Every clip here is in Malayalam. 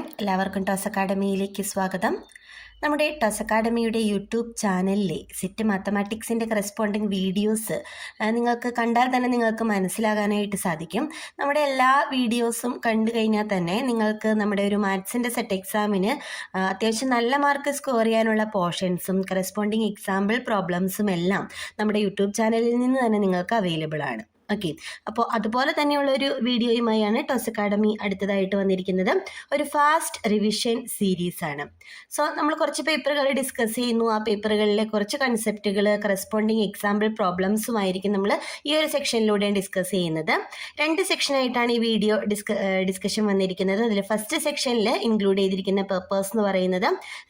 എല്ലാവർക്കും ടോസ് അക്കാഡമിയിലേക്ക് സ്വാഗതം. നമ്മുടെ ടോസ് അക്കാഡമിയുടെ യൂട്യൂബ് ചാനലിലെ സെറ്റ് മാത്തമാറ്റിക്സിൻ്റെ കറസ്പോണ്ടിങ് വീഡിയോസ് നിങ്ങൾക്ക് കണ്ടാൽ തന്നെ നിങ്ങൾക്ക് മനസ്സിലാകാനായിട്ട് സാധിക്കും. നമ്മുടെ എല്ലാ വീഡിയോസും കണ്ടു കഴിഞ്ഞാൽ തന്നെ നിങ്ങൾക്ക് നമ്മുടെ ഒരു മാത്സിൻ്റെ സെറ്റ് എക്സാമിന് അത്യാവശ്യം നല്ല മാർക്ക് സ്കോർ ചെയ്യാനുള്ള പോർഷൻസും കറസ്പോണ്ടിങ് എക്സാമ്പിൾ പ്രോബ്ലംസും എല്ലാം നമ്മുടെ യൂട്യൂബ് ചാനലിൽ നിന്ന് തന്നെ നിങ്ങൾക്ക് അവൈലബിൾ ആണ്. ഓക്കെ, അപ്പോൾ അതുപോലെ തന്നെയുള്ളൊരു വീഡിയോയുമായാണ് ടോസ് അക്കാഡമി അടുത്തതായിട്ട് വന്നിരിക്കുന്നത്. ഒരു ഫാസ്റ്റ് റിവിഷൻ സീരീസാണ്. സോ നമ്മൾ കുറച്ച് പേപ്പറുകൾ ഡിസ്കസ് ചെയ്യുന്നു. ആ പേപ്പറുകളിലെ കുറച്ച് കൺസെപ്റ്റുകൾ കറസ്പോണ്ടിങ് എക്സാമ്പിൾ പ്രോബ്ലംസുമായിരിക്കും നമ്മൾ ഈ ഒരു സെക്ഷനിലൂടെ ഡിസ്കസ് ചെയ്യുന്നത്. 2 സെക്ഷനായിട്ടാണ് ഈ വീഡിയോ ഡിസ്കഷൻ വന്നിരിക്കുന്നത്. അതിൽ ഫസ്റ്റ് സെക്ഷനിൽ ഇൻക്ലൂഡ് ചെയ്തിരിക്കുന്ന പേപ്പേഴ്സ് എന്ന് പറയുന്നത്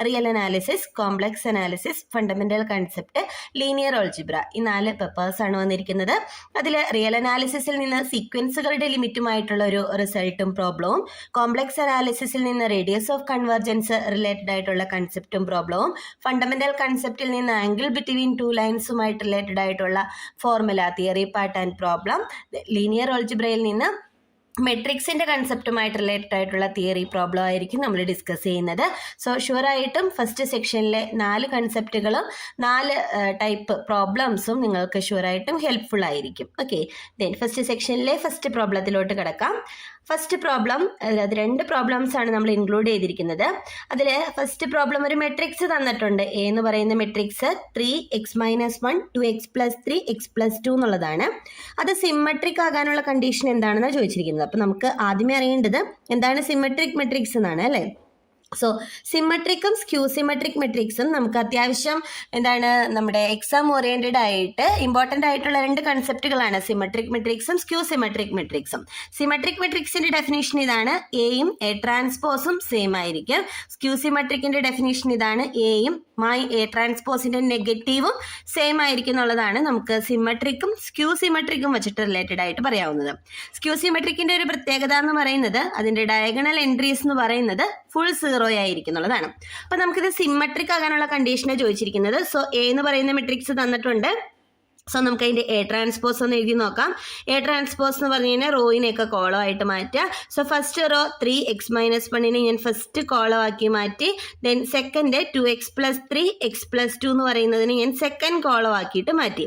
real analysis, complex analysis, fundamental concept, linear algebra, ഈ 4 പേപ്പേഴ്സാണ് വന്നിരിക്കുന്നത്. അതിൽ റിയൽ അനാലിസിസിൽ നിന്ന് സീക്വൻസുകളുടെ ലിമിറ്റുമായിട്ടുള്ള ഒരു റിസൾട്ടും പ്രോബ്ലവും, കോംപ്ലക്സ് അനാലിസിസിൽ നിന്ന് റേഡിയസ് ഓഫ് കൺവെർജൻസ് റിലേറ്റഡ് ആയിട്ടുള്ള കൺസെപ്റ്റും പ്രോബ്ലവും, ഫണ്ടമെന്റൽ കൺസെപ്റ്റിൽ നിന്ന് ആംഗിൾ ബിറ്റ്വീൻ 2 ലൈൻസുമായിട്ട് റിലേറ്റഡ് ആയിട്ടുള്ള formula, theory part and problem, linear ഓൾജിബ്രയിൽ നിന്ന് മെട്രിക്സിൻ്റെ കൺസെപ്റ്റുമായിട്ട് റിലേറ്റഡ് ആയിട്ടുള്ള തിയറി പ്രോബ്ലം ആയിരിക്കും നമ്മൾ ഡിസ്കസ് ചെയ്യുന്നത്. സോ ഷുവറായിട്ടും ഫസ്റ്റ് സെക്ഷനിലെ 4 കൺസെപ്റ്റുകളും 4 ടൈപ്പ് പ്രോബ്ലംസും നിങ്ങൾക്ക് ഷുവറായിട്ടും ഹെൽപ്ഫുൾ ആയിരിക്കും. ഓക്കെ, ദെൻ ഫസ്റ്റ് സെക്ഷനിലെ ഫസ്റ്റ് പ്രോബ്ലത്തിലോട്ട് കിടക്കാം. ഫസ്റ്റ് പ്രോബ്ലം, അത് 2 പ്രോബ്ലംസ് ആണ് നമ്മൾ ഇൻക്ലൂഡ് ചെയ്തിരിക്കുന്നത്. അതിൽ ഫസ്റ്റ് പ്രോബ്ലം ഒരു മെട്രിക്സ് തന്നിട്ടുണ്ട്. എ എന്ന് പറയുന്ന മെട്രിക്സ് 3x-1 2x + 3 x + 2 എന്നുള്ളതാണ്. അത് സിമ്മട്രിക് ആകാനുള്ള കണ്ടീഷൻ എന്താണെന്നാണ് ചോദിച്ചിരിക്കുന്നത്. അപ്പോൾ നമുക്ക് ആദ്യമേ അറിയേണ്ടത് എന്താണ് സിമ്മട്രിക് മെട്രിക്സ് എന്നാണ്, അല്ലേ? സോ സിമ്മട്രിക്കും സ്ക്യൂ സിമ്മട്രിക് മെട്രിക്സും നമുക്ക് അത്യാവശ്യം നമ്മുടെ എക്സാം ഓറിയൻറ്റഡ് ആയിട്ട് ഇമ്പോർട്ടൻ്റ് ആയിട്ടുള്ള 2 കൺസെപ്റ്റുകളാണ് സിമ്മട്രിക് മെട്രിക്സും സ്ക്യൂ സിമ്മട്രിക് മെട്രിക്സും. സിമ്മട്രിക് മെട്രിക്സിൻ്റെ ഡെഫിനേഷൻ ഇതാണ്, എയും എ ട്രാൻസ്പോസും സെയിം ആയിരിക്കും. സ്ക്യൂ സിമ്മട്രിക്കിൻ്റെ ഡെഫിനേഷൻ ഇതാണ്, എയും എ ട്രാൻസ്പോസിൻ്റെ നെഗറ്റീവും സെയിം ആയിരിക്കും എന്നുള്ളതാണ് നമുക്ക് സിമ്മട്രിക്കും സ്ക്യൂ സിമ്മട്രിക്കും വെച്ചിട്ട് റിലേറ്റഡ് ആയിട്ട് പറയാവുന്നത്. സ്ക്യൂ സിമ്മട്രിക്കിൻ്റെ ഒരു പ്രത്യേകത എന്ന് പറയുന്നത് അതിൻ്റെ ഡയഗണൽ എൻട്രീസ് എന്ന് പറയുന്നത് ഫുൾ 0 ആയിരിക്കും എന്നുള്ളതാണ്. അപ്പോൾ നമുക്കിത് സിമ്മട്രിക് ആകാനുള്ള കണ്ടീഷനെ ചോദിച്ചിരിക്കുന്നത്. സോ എ എന്ന് പറയുന്ന മെട്രിക്സ് തന്നിട്ടുണ്ട്. സോ നമുക്ക് അതിൻ്റെ എ ട്രാൻസ്പോസ് ഒന്ന് എഴുതി നോക്കാം. എ ട്രാൻസ്പോസ് എന്ന് പറഞ്ഞു കഴിഞ്ഞാൽ റോയിനെയൊക്കെ കോളം ആയിട്ട് മാറ്റുക. സോ ഫസ്റ്റ് റോ 3x-1 ഞാൻ ഫസ്റ്റ് കോളം ആക്കി മാറ്റി. ദെൻ സെക്കൻഡ് 2x + 3 x + 2 എന്ന് പറയുന്നതിന് ഞാൻ സെക്കൻഡ് കോളം ആക്കിയിട്ട് മാറ്റി.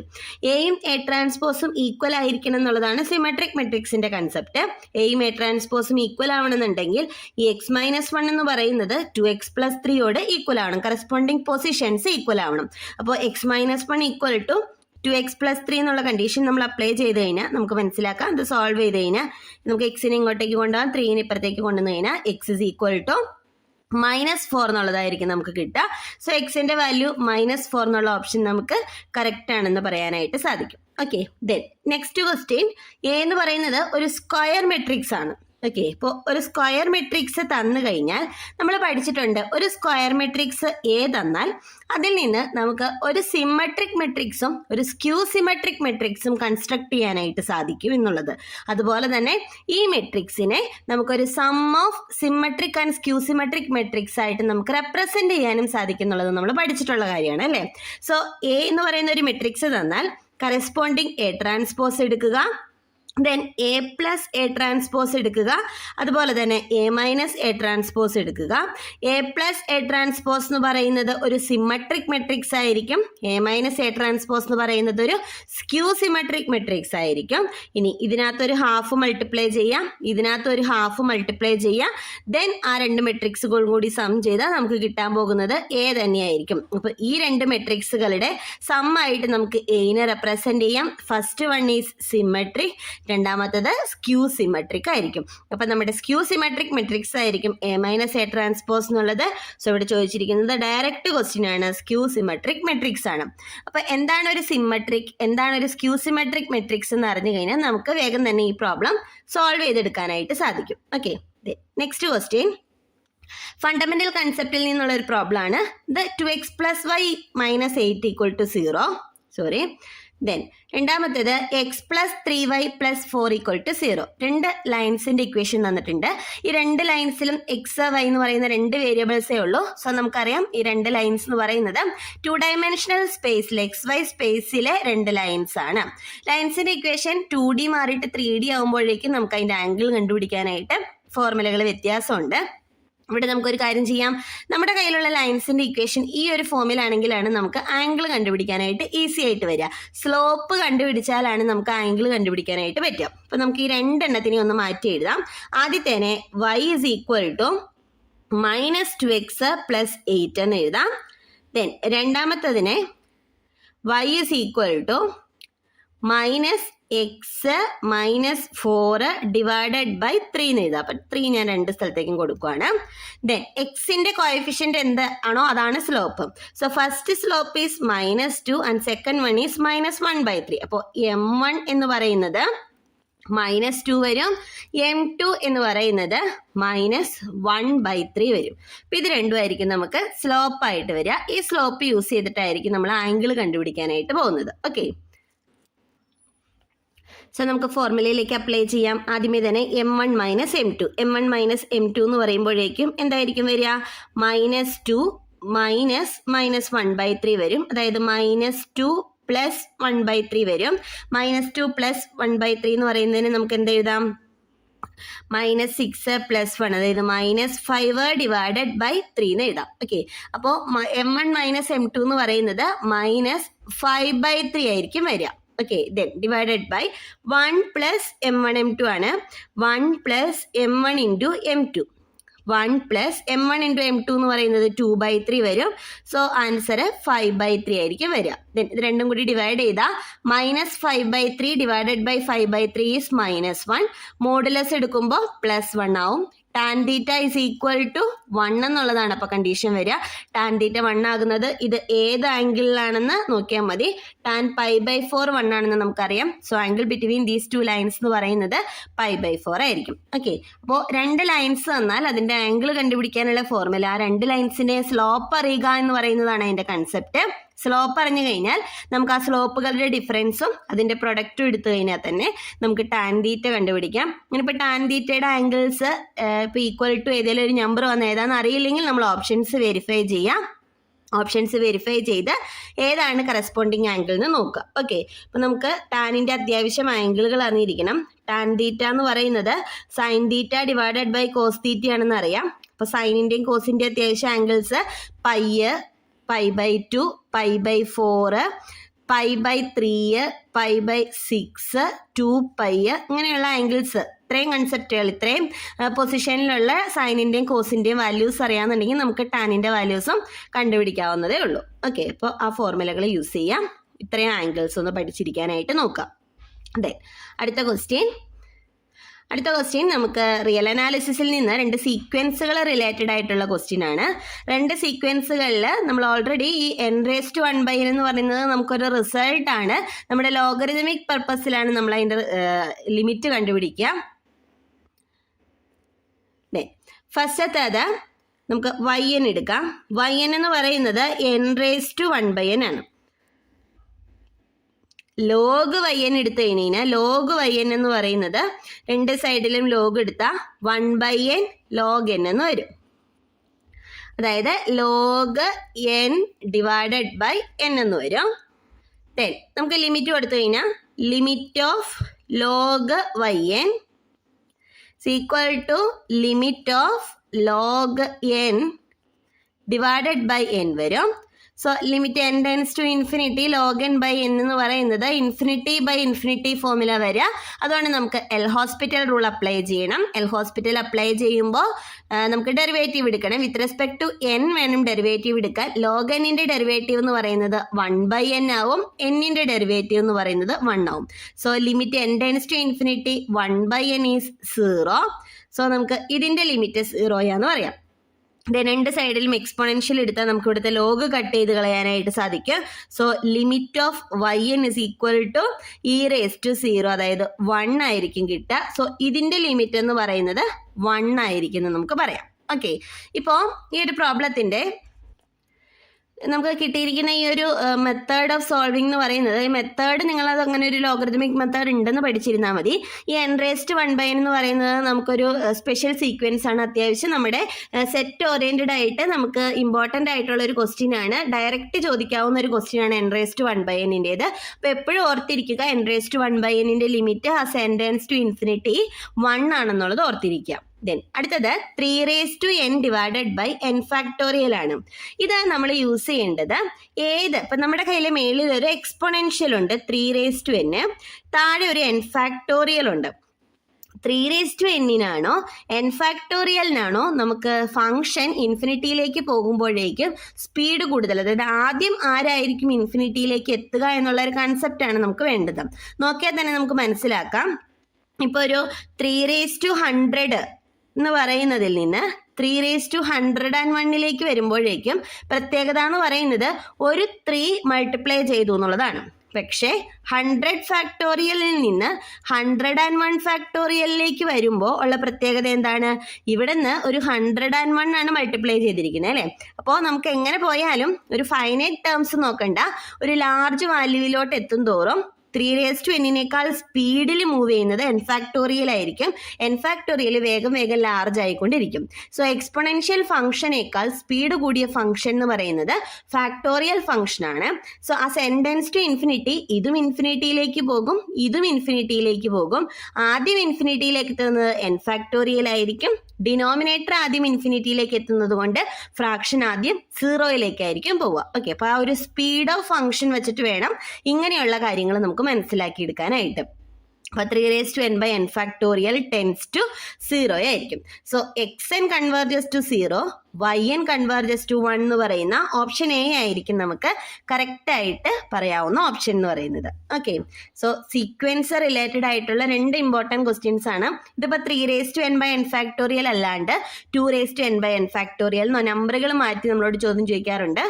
എയും എ ട്രാൻസ്പോസും ഈക്വൽ ആയിരിക്കണം എന്നുള്ളതാണ് സിമെട്രിക് മെട്രിക്സിൻ്റെ കൺസെപ്റ്റ്. എയും എ ട്രാൻസ്പോസും ഈക്വൽ ആവണമെന്നുണ്ടെങ്കിൽ ഈ x-1 എന്ന് പറയുന്നത് 2x + 3യോട് ഈക്വൽ ആവണം. കറസ്പോണ്ടിങ് പൊസിഷൻസ് ഈക്വൽ ആവണം. അപ്പോൾ x-1 ഈക്വൽ ടു 2x + 3 എന്നുള്ള കണ്ടീഷൻ നമ്മൾ അപ്ലൈ ചെയ്ത് കഴിഞ്ഞാൽ നമുക്ക് മനസ്സിലാക്കാം. അത് സോൾവ് ചെയ്ത് കഴിഞ്ഞാൽ നമുക്ക് എക്സിനെ ഇങ്ങോട്ടേക്ക് കൊണ്ടുപോകാം, 3നെ ഇപ്പുറത്തേക്ക് കൊണ്ടുവന്ന് കഴിഞ്ഞാൽ x = -4 എന്നുള്ളതായിരിക്കും നമുക്ക് കിട്ടുക. സോ എക്സിൻ്റെ വാല്യൂ -4 എന്നുള്ള ഓപ്ഷൻ നമുക്ക് കറക്റ്റ് ആണെന്ന് പറയാനായിട്ട് സാധിക്കും. Okay, then next question, A എന്ന് പറയുന്നത് ഒരു സ്ക്വയർ മെട്രിക്സ് ആണ്. ഓക്കെ, ഇപ്പോൾ ഒരു സ്ക്വയർ മെട്രിക്സ് തന്നു കഴിഞ്ഞാൽ നമ്മൾ പഠിച്ചിട്ടുണ്ട്, ഒരു സ്ക്വയർ മെട്രിക്സ് എ തന്നാൽ അതിൽ നിന്ന് നമുക്ക് ഒരു സിമ്മട്രിക് മെട്രിക്സും ഒരു സ്ക്യൂ സിമ്മട്രിക് മെട്രിക്സും കൺസ്ട്രക്ട് ചെയ്യാനായിട്ട് സാധിക്കും എന്നുള്ളത്. അതുപോലെ തന്നെ ഈ മെട്രിക്സിനെ നമുക്കൊരു sum of symmetric and skew symmetric matrix ആയിട്ട് നമുക്ക് റെപ്രസെൻറ്റ് ചെയ്യാനും സാധിക്കും എന്നുള്ളത് നമ്മൾ പഠിച്ചിട്ടുള്ള കാര്യമാണ്, അല്ലേ? സോ എ എന്ന് പറയുന്ന ഒരു മെട്രിക്സ് തന്നാൽ കറസ്പോണ്ടിങ് എ ട്രാൻസ്പോസ് എടുക്കുക, then A plus A transpose എടുക്കുക, അതുപോലെ തന്നെ എ മൈനസ് എ ട്രാൻസ്പോസ് എടുക്കുക. എ പ്ലസ് എ ട്രാൻസ്പോസ് എന്ന് പറയുന്നത് ഒരു സിമ്മട്രിക് മെട്രിക്സ് ആയിരിക്കും. എ മൈനസ് എ ട്രാൻസ്പോസ് എന്ന് പറയുന്നത് ഒരു സ്ക്യൂ സിമ്മട്രിക് മെട്രിക്സ് ആയിരിക്കും. ഇനി ഇതിനകത്തൊരു ഹാഫ് മൾട്ടിപ്ലൈ ചെയ്യാം, ഇതിനകത്തൊരു ഹാഫ് മൾട്ടിപ്ലൈ ചെയ്യാം. ദെൻ ആ 2 മെട്രിക്സുകളും കൂടി സം ചെയ്താൽ നമുക്ക് കിട്ടാൻ പോകുന്നത് എ തന്നെയായിരിക്കും. അപ്പോൾ ഈ 2 മെട്രിക്സുകളുടെ സം ആയിട്ട് നമുക്ക് എയിനെ റെപ്രസെൻറ്റ് ചെയ്യാം. ഫസ്റ്റ് വൺ ഈസ് സിമ്മട്രിക്, രണ്ടാമത്തത് സ്ക്യൂ സിമ്മട്രിക് ആയിരിക്കും. അപ്പം നമ്മുടെ സ്ക്യൂ സിമ്മട്രിക് മെട്രിക്സ് ആയിരിക്കും എ മൈനസ് എ ട്രാൻസ്പോസ് എന്നുള്ളത്. സോ ഇവിടെ ചോദിച്ചിരിക്കുന്നത് ഡയറക്റ്റ് ക്വസ്റ്റ്യൻ ആണ്, സ്ക്യൂ സിമ്മട്രിക് മെട്രിക്സ് ആണ്. അപ്പോൾ എന്താണ് ഒരു സിമ്മട്രിക്, എന്താണ് ഒരു സ്ക്യൂ സിമ്മട്രിക് മെട്രിക്സ് എന്ന് അറിഞ്ഞു കഴിഞ്ഞാൽ നമുക്ക് വേഗം തന്നെ ഈ പ്രോബ്ലം സോൾവ് ചെയ്തെടുക്കാനായിട്ട് സാധിക്കും. ഓക്കെ, നെക്സ്റ്റ് ക്വസ്റ്റ്യൻ ഫണ്ടമെന്റൽ കൺസെപ്റ്റിൽ നിന്നുള്ള ഒരു പ്രോബ്ലം ആണ്. ഇത് 2x + y - 8 = 0. ദെൻ രണ്ടാമത്തേത് x + 3y + 4 = 0. 2 ലൈൻസിൻ്റെ ഇക്വേഷൻ തന്നിട്ടുണ്ട്. ഈ 2 ലൈൻസിലും x, y എന്ന് പറയുന്ന 2 വേരിയബിൾസേ ഉള്ളൂ. സോ നമുക്കറിയാം ഈ 2 ലൈൻസ് എന്ന് പറയുന്നത് 2 ഡയമെൻഷണൽ സ്പേസിൽ XY സ്പേസിലെ 2 ലൈൻസ് ആണ്. ലൈൻസിൻ്റെ ഇക്വേഷൻ 2D മാറിയിട്ട് 3D ആകുമ്പോഴേക്കും നമുക്ക് അതിൻ്റെ ആംഗിൾ കണ്ടുപിടിക്കാനായിട്ട് ഫോർമുലകൾ വ്യത്യാസമുണ്ട്. ഇവിടെ നമുക്കൊരു കാര്യം ചെയ്യാം. നമ്മുടെ കയ്യിലുള്ള ലൈൻസിന്റെ ഇക്വേഷൻ ഈ ഒരു ഫോമിലാണെങ്കിലാണ് നമുക്ക് ആംഗിൾ കണ്ടുപിടിക്കാനായിട്ട് ഈസി ആയിട്ട് വരിക. സ്ലോപ്പ് കണ്ടുപിടിച്ചാലാണ് നമുക്ക് ആംഗിൾ കണ്ടുപിടിക്കാനായിട്ട് പറ്റുക. അപ്പം നമുക്ക് ഈ രണ്ടെണ്ണത്തിനെ ഒന്ന് മാറ്റി എഴുതാം. ആദ്യത്തേനെ y is equal to -2x + 8 എന്ന് എഴുതാം. ദെൻ രണ്ടാമത്തതിനെ y is equal to -x -4 divided by 3 എന്ന് എഴുതാം. അപ്പം 3 ഞാൻ രണ്ട് സ്ഥലത്തേക്കും കൊടുക്കുകയാണ്. ദെൻ എക്സിന്റെ കോഎഫിഷ്യന്റ് എന്ത് ആണോ അതാണ് slope. So first slope is -2 and second one is -1/3. അപ്പോൾ m1 എന്ന് പറയുന്നത് -2 വരും, m2 എന്ന് പറയുന്നത് -1/3 വരും. അപ്പം ഇത് രണ്ടുമായിരിക്കും നമുക്ക് സ്ലോപ്പായിട്ട് വരിക. ഈ സ്ലോപ്പ് യൂസ് ചെയ്തിട്ടായിരിക്കും നമ്മൾ ആംഗിൾ കണ്ടുപിടിക്കാനായിട്ട് പോകുന്നത്. ഓക്കെ, സോ നമുക്ക് ഫോർമുലയിലേക്ക് അപ്ലൈ ചെയ്യാം. ആദ്യമേ തന്നെ m1 - m2 എന്ന് പറയുമ്പോഴേക്കും എന്തായിരിക്കും വരിക? -2 -1/3 വരും. അതായത് -2 + 1/3 വരും. -2 + 1/3 എന്ന് പറയുന്നതിന് നമുക്ക് എന്ത് എഴുതാം? -6 + 1, അതായത് -5 ഡിവൈഡഡ് ബൈ 3 എന്ന് എഴുതാം. ഓക്കെ, അപ്പോൾ m1 - m2 എന്ന് പറയുന്നത് -5/3 ആയിരിക്കും വരിക. Okay, then divided by 1 + m1 m2 ആണ്. 1 + m1 × m2. 1 + m1 × m2 എന്ന് പറയുന്നത് 2/3 വരും. സോ ആൻസർ 5/3 ആയിരിക്കും വരിക. ദെൻ ഇത് രണ്ടും കൂടി ഡിവൈഡ് ചെയ്താൽ -5/3 ഡിവൈഡഡ് ബൈ 5/3 ഈസ് -1. മോഡുലസ് എടുക്കുമ്പോൾ +1 ആവും. tan θ ഈസ് ഈക്വൽ ടു 1 എന്നുള്ളതാണ് അപ്പോൾ കണ്ടീഷൻ വരിക. tan θ 1 ആകുന്നത് ഇത് ഏത് ആംഗിളിലാണെന്ന് നോക്കിയാൽ മതി. tan π/4 1 ആണെന്ന് നമുക്കറിയാം. So angle between these two lines എന്ന് പറയുന്നത് π/4 ആയിരിക്കും. ഓക്കെ, അപ്പോൾ രണ്ട് ലൈൻസ് തന്നാൽ അതിൻ്റെ ആംഗിൾ കണ്ടുപിടിക്കാനുള്ള ഫോർമുല ആ രണ്ട് ലൈൻസിൻ്റെ സ്ലോപ്പ് അറിയുക എന്ന് പറയുന്നതാണ് അതിൻ്റെ കൺസെപ്റ്റ്. സ്ലോപ്പ് അറിഞ്ഞു കഴിഞ്ഞാൽ നമുക്ക് ആ സ്ലോപ്പുകളുടെ ഡിഫറൻസും അതിൻ്റെ പ്രൊഡക്റ്റും എടുത്തു കഴിഞ്ഞാൽ തന്നെ നമുക്ക് tan θ കണ്ടുപിടിക്കാം. ഇനിയിപ്പോൾ tan θയുടെ ആംഗിൾസ് ഇപ്പോൾ ഈക്വൽ ടു ഏതെങ്കിലും ഒരു നമ്പർ വന്ന് ഏതാണെന്ന് അറിയില്ലെങ്കിൽ നമ്മൾ ഓപ്ഷൻസ് വെരിഫൈ ചെയ്യാം. ഓപ്ഷൻസ് വെരിഫൈ ചെയ്ത് ഏതാണ് കറസ്പോണ്ടിങ് ആംഗിൾ എന്ന് നോക്കുക. ഓക്കെ, അപ്പോൾ നമുക്ക് ടാനിൻ്റെ അത്യാവശ്യം ആംഗിളുകൾ അറിഞ്ഞിരിക്കണം. tan θ എന്ന് പറയുന്നത് sin θ ഡിവൈഡഡ് ബൈ cos θ ആണെന്ന് അറിയാം. അപ്പോൾ സൈനിൻ്റെയും കോസിൻ്റെയും അത്യാവശ്യം ആംഗിൾസ് π, π/2, π/4, π/3, π/6, 2π ഇങ്ങനെയുള്ള ആംഗിൾസ്, ഇത്രയും കൺസെപ്റ്റുകൾ, ഇത്രയും പൊസിഷനിലുള്ള സൈനിൻ്റെയും കോസിൻ്റെയും വാല്യൂസ് അറിയാമെന്നുണ്ടെങ്കിൽ നമുക്ക് ടാനിൻ്റെ വാല്യൂസും കണ്ടുപിടിക്കാവുന്നതേ ഉള്ളൂ. ഓക്കെ, അപ്പോൾ ആ ഫോർമുലകൾ യൂസ് ചെയ്യാം. ഇത്രയും ആംഗിൾസ് ഒന്ന് പഠിച്ചിരിക്കാനായിട്ട് നോക്കാം. അതെ, അടുത്ത ക്വസ്റ്റ്യൻ നമുക്ക് റിയൽ അനാലിസിസിൽ നിന്ന് രണ്ട് സീക്വൻസുകൾ റിലേറ്റഡ് ആയിട്ടുള്ള ക്വസ്റ്റ്യൻ ആണ്. രണ്ട് സീക്വൻസുകളിൽ നമ്മൾ ഓൾറെഡി ഈ n⁻⁴ എന്ന് പറയുന്നത് നമുക്കൊരു റിസൾട്ട് ആണ്. നമ്മുടെ ലോഗരിതമിക് പർപ്പസിലാണ് നമ്മൾ അതിൻ്റെ ലിമിറ്റ് കണ്ടുപിടിക്കുക. ഫസ്റ്റത്തേത് നമുക്ക് yn എടുക്കാം. yn എന്ന് പറയുന്നത് n⁻⁴ ആണ്. ലോഗ് yn എടുത്തു കഴിഞ്ഞാൽ ലോഗ് yn എന്ന് പറയുന്നത് രണ്ട് സൈഡിലും ലോഗ് എടുത്താൽ 1/n log n എന്ന് വരും. അതായത് log n divided by n എന്ന് വരും. ദെൻ നമുക്ക് ലിമിറ്റ് കൊടുത്തു കഴിഞ്ഞാൽ limit of log yn is equal to limit of log n divided by n വരും. So limit n tends to infinity log n by n എന്ന് പറയുന്നത് ഇൻഫിനിറ്റി ഫോർമുല വരിക. അതുകൊണ്ട് നമുക്ക് എൽ ഹോസ്പിറ്റൽ റൂൾ അപ്ലൈ ചെയ്യണം. എൽ ഹോസ്പിറ്റൽ അപ്ലൈ ചെയ്യുമ്പോൾ നമുക്ക് ഡെറിവേറ്റീവ് എടുക്കണം. വിത്ത് റെസ്പെക്ട് ടു n വേണം ഡെറിവേറ്റീവ് എടുക്കാൻ. log n-ന്റെ ഡെറിവേറ്റീവ് എന്ന് പറയുന്നത് 1/n ആവും. n-ന്റെ ഡെറിവേറ്റീവ് എന്ന് പറയുന്നത് 1 ആവും. So limit n tends to infinity 1/n is 0. So നമുക്ക് ഇതിൻ്റെ ലിമിറ്റ് 0 ആണെന്ന് പറയാം. ദെൻ രണ്ട് സൈഡിലും എക്സ്പോണൻഷ്യൽ എടുത്താൽ നമുക്ക് ഇവിടുത്തെ ലോഗ് കട്ട് ചെയ്ത് കളയാനായിട്ട് സാധിക്കും. So limit of yn is equal to e⁻⁴, അതായത് 1 ആയിരിക്കും കിട്ടുക. സോ ഇതിൻ്റെ ലിമിറ്റ് എന്ന് പറയുന്നത് 1 ആയിരിക്കും എന്ന് നമുക്ക് പറയാം. ഓക്കെ, ഇപ്പോൾ ഈ ഒരു പ്രോബ്ലത്തിൻ്റെ നമുക്ക് കിട്ടിയിരിക്കുന്ന ഈ ഒരു മെത്തേഡ് ഓഫ് സോൾവിംഗ് എന്ന് പറയുന്നത്, ഈ മെത്തേഡ് നിങ്ങളത് അങ്ങനെ ഒരു ലോഗരിതമിക് മെത്തേഡ് ഉണ്ടെന്ന് പഠിച്ചിരുന്നാൽ മതി. ഈ n⁻⁴ എന്ന് പറയുന്നത് നമുക്കൊരു സ്പെഷ്യൽ സീക്വൻസ് ആണ്. അത്യാവശ്യം നമ്മുടെ സെറ്റ് ഓറിയൻറ്റഡ് ആയിട്ട് നമുക്ക് ഇമ്പോർട്ടൻ്റ് ആയിട്ടുള്ള ഒരു ക്വസ്റ്റ്യൻ ആണ്. ഡയറക്റ്റ് ചോദിക്കാവുന്ന ഒരു ക്വസ്റ്റ്യൻ ആണ് n⁻⁴ അപ്പോൾ എപ്പോഴും ഓർത്തിരിക്കുക n⁻⁴ limit as n tends to infinity 1 ആണെന്നുള്ളത് ഓർത്തിരിക്കുക. ദെൻ അടുത്തത് 3n divided by n factorial ആണ്. ഇത് നമ്മൾ യൂസ് ചെയ്യേണ്ടത് ഇപ്പം നമ്മുടെ കയ്യിൽ മേളിൽ ഒരു എക്സ്പൊണൻഷ്യൽ ഉണ്ട് 3n, താഴെ ഒരു n ഫാക്ടോറിയൽ ഉണ്ട്. 3n n ഫാക്ടോറിയലിനാണോ നമുക്ക് ഫംഗ്ഷൻ ഇൻഫിനിറ്റിയിലേക്ക് പോകുമ്പോഴേക്കും സ്പീഡ് കൂടുതൽ, അതായത് ആദ്യം ആരായിരിക്കും ഇൻഫിനിറ്റിയിലേക്ക് എത്തുക എന്നുള്ള ഒരു കൺസെപ്റ്റാണ് നമുക്ക് വേണ്ടത്. നോക്കിയാൽ തന്നെ നമുക്ക് മനസ്സിലാക്കാം. ഇപ്പോൾ ഒരു 300 എന്ന് പറയുന്നതിൽ നിന്ന് 301 വരുമ്പോഴേക്കും പ്രത്യേകത എന്ന് പറയുന്നത് ഒരു 3 മൾട്ടിപ്ലൈ ചെയ്തു എന്നുള്ളതാണ്. പക്ഷേ 100 ഫാക്ടോറിയലിൽ നിന്ന് 101 ഫാക്ടോറിയലിലേക്ക് വരുമ്പോൾ ഉള്ള പ്രത്യേകത എന്താണ്? ഇവിടുന്ന് ഒരു 101 ആണ് മൾട്ടിപ്ലൈ ചെയ്തിരിക്കുന്നത് അല്ലേ. അപ്പോൾ നമുക്ക് എങ്ങനെ പോയാലും ഒരു ഫൈനൈറ്റ് ടേംസ് നോക്കണ്ട, ഒരു ലാർജ് വാല്യൂവിലോട്ട് എത്തും തോറും 3n സ്പീഡിൽ മൂവ് ചെയ്യുന്നത് n ഫാക്ടോറിയൽ ആയിരിക്കും. n ഫാക്ടോറിയൽ വേഗം ലാർജ് ആയിക്കൊണ്ടിരിക്കും. സോ എക്സ്പൊണൻഷ്യൽ ഫംഗ്ഷനേക്കാൾ സ്പീഡ് കൂടിയ ഫംഗ്ഷൻ എന്ന് പറയുന്നത് ഫാക്ടോറിയൽ ഫംഗ്ഷൻ ആണ്. So as n tends to infinity ഇതും ഇൻഫിനിറ്റിയിലേക്ക് പോകും, ഇതും ഇൻഫിനിറ്റിയിലേക്ക് പോകും. ആദ്യം ഇൻഫിനിറ്റിയിലേക്ക് എത്തുന്നത് n ഫാക്ടോറിയൽ ആയിരിക്കും. ഡിനോമിനേറ്റർ ആദ്യം ഇൻഫിനിറ്റിയിലേക്ക് എത്തുന്നത് കൊണ്ട് ഫ്രാക്ഷൻ ആദ്യം 0 പോവുക. ഓക്കെ, അപ്പോൾ ആ ഒരു സ്പീഡ് ഓഫ് ഫംഗ്ഷൻ വെച്ചിട്ട് വേണം ഇങ്ങനെയുള്ള കാര്യങ്ങൾ നമുക്ക് മനസ്സിലാക്കിയെടുക്കാനായിട്ട്. അപ്പോൾ 3n by n factorial tends to 0 ആയിരിക്കും. So xn converges to 0, yn converges to 1 എന്ന് പറയുന്ന ഓപ്ഷൻ എ ആയിരിക്കും നമുക്ക് കറക്റ്റ് ആയിട്ട് പറയാവുന്ന ഓപ്ഷൻ എന്ന് പറയുന്നത്. ഓക്കെ, സോ സീക്വൻസ് റിലേറ്റഡ് ആയിട്ടുള്ള 2 ഇമ്പോർട്ടൻറ്റ് ക്വസ്റ്റ്യൻസ് ആണ്. ഇതിപ്പോൾ 3n by n ഫാക്ടോറിയൽ അല്ലാണ്ട് 2n by n ഫാക്ടോറിയൽ എന്നോ നമ്പറുകൾ മാറ്റി നമ്മളോട് ചോദ്യം ചോദിക്കാറുണ്ട്.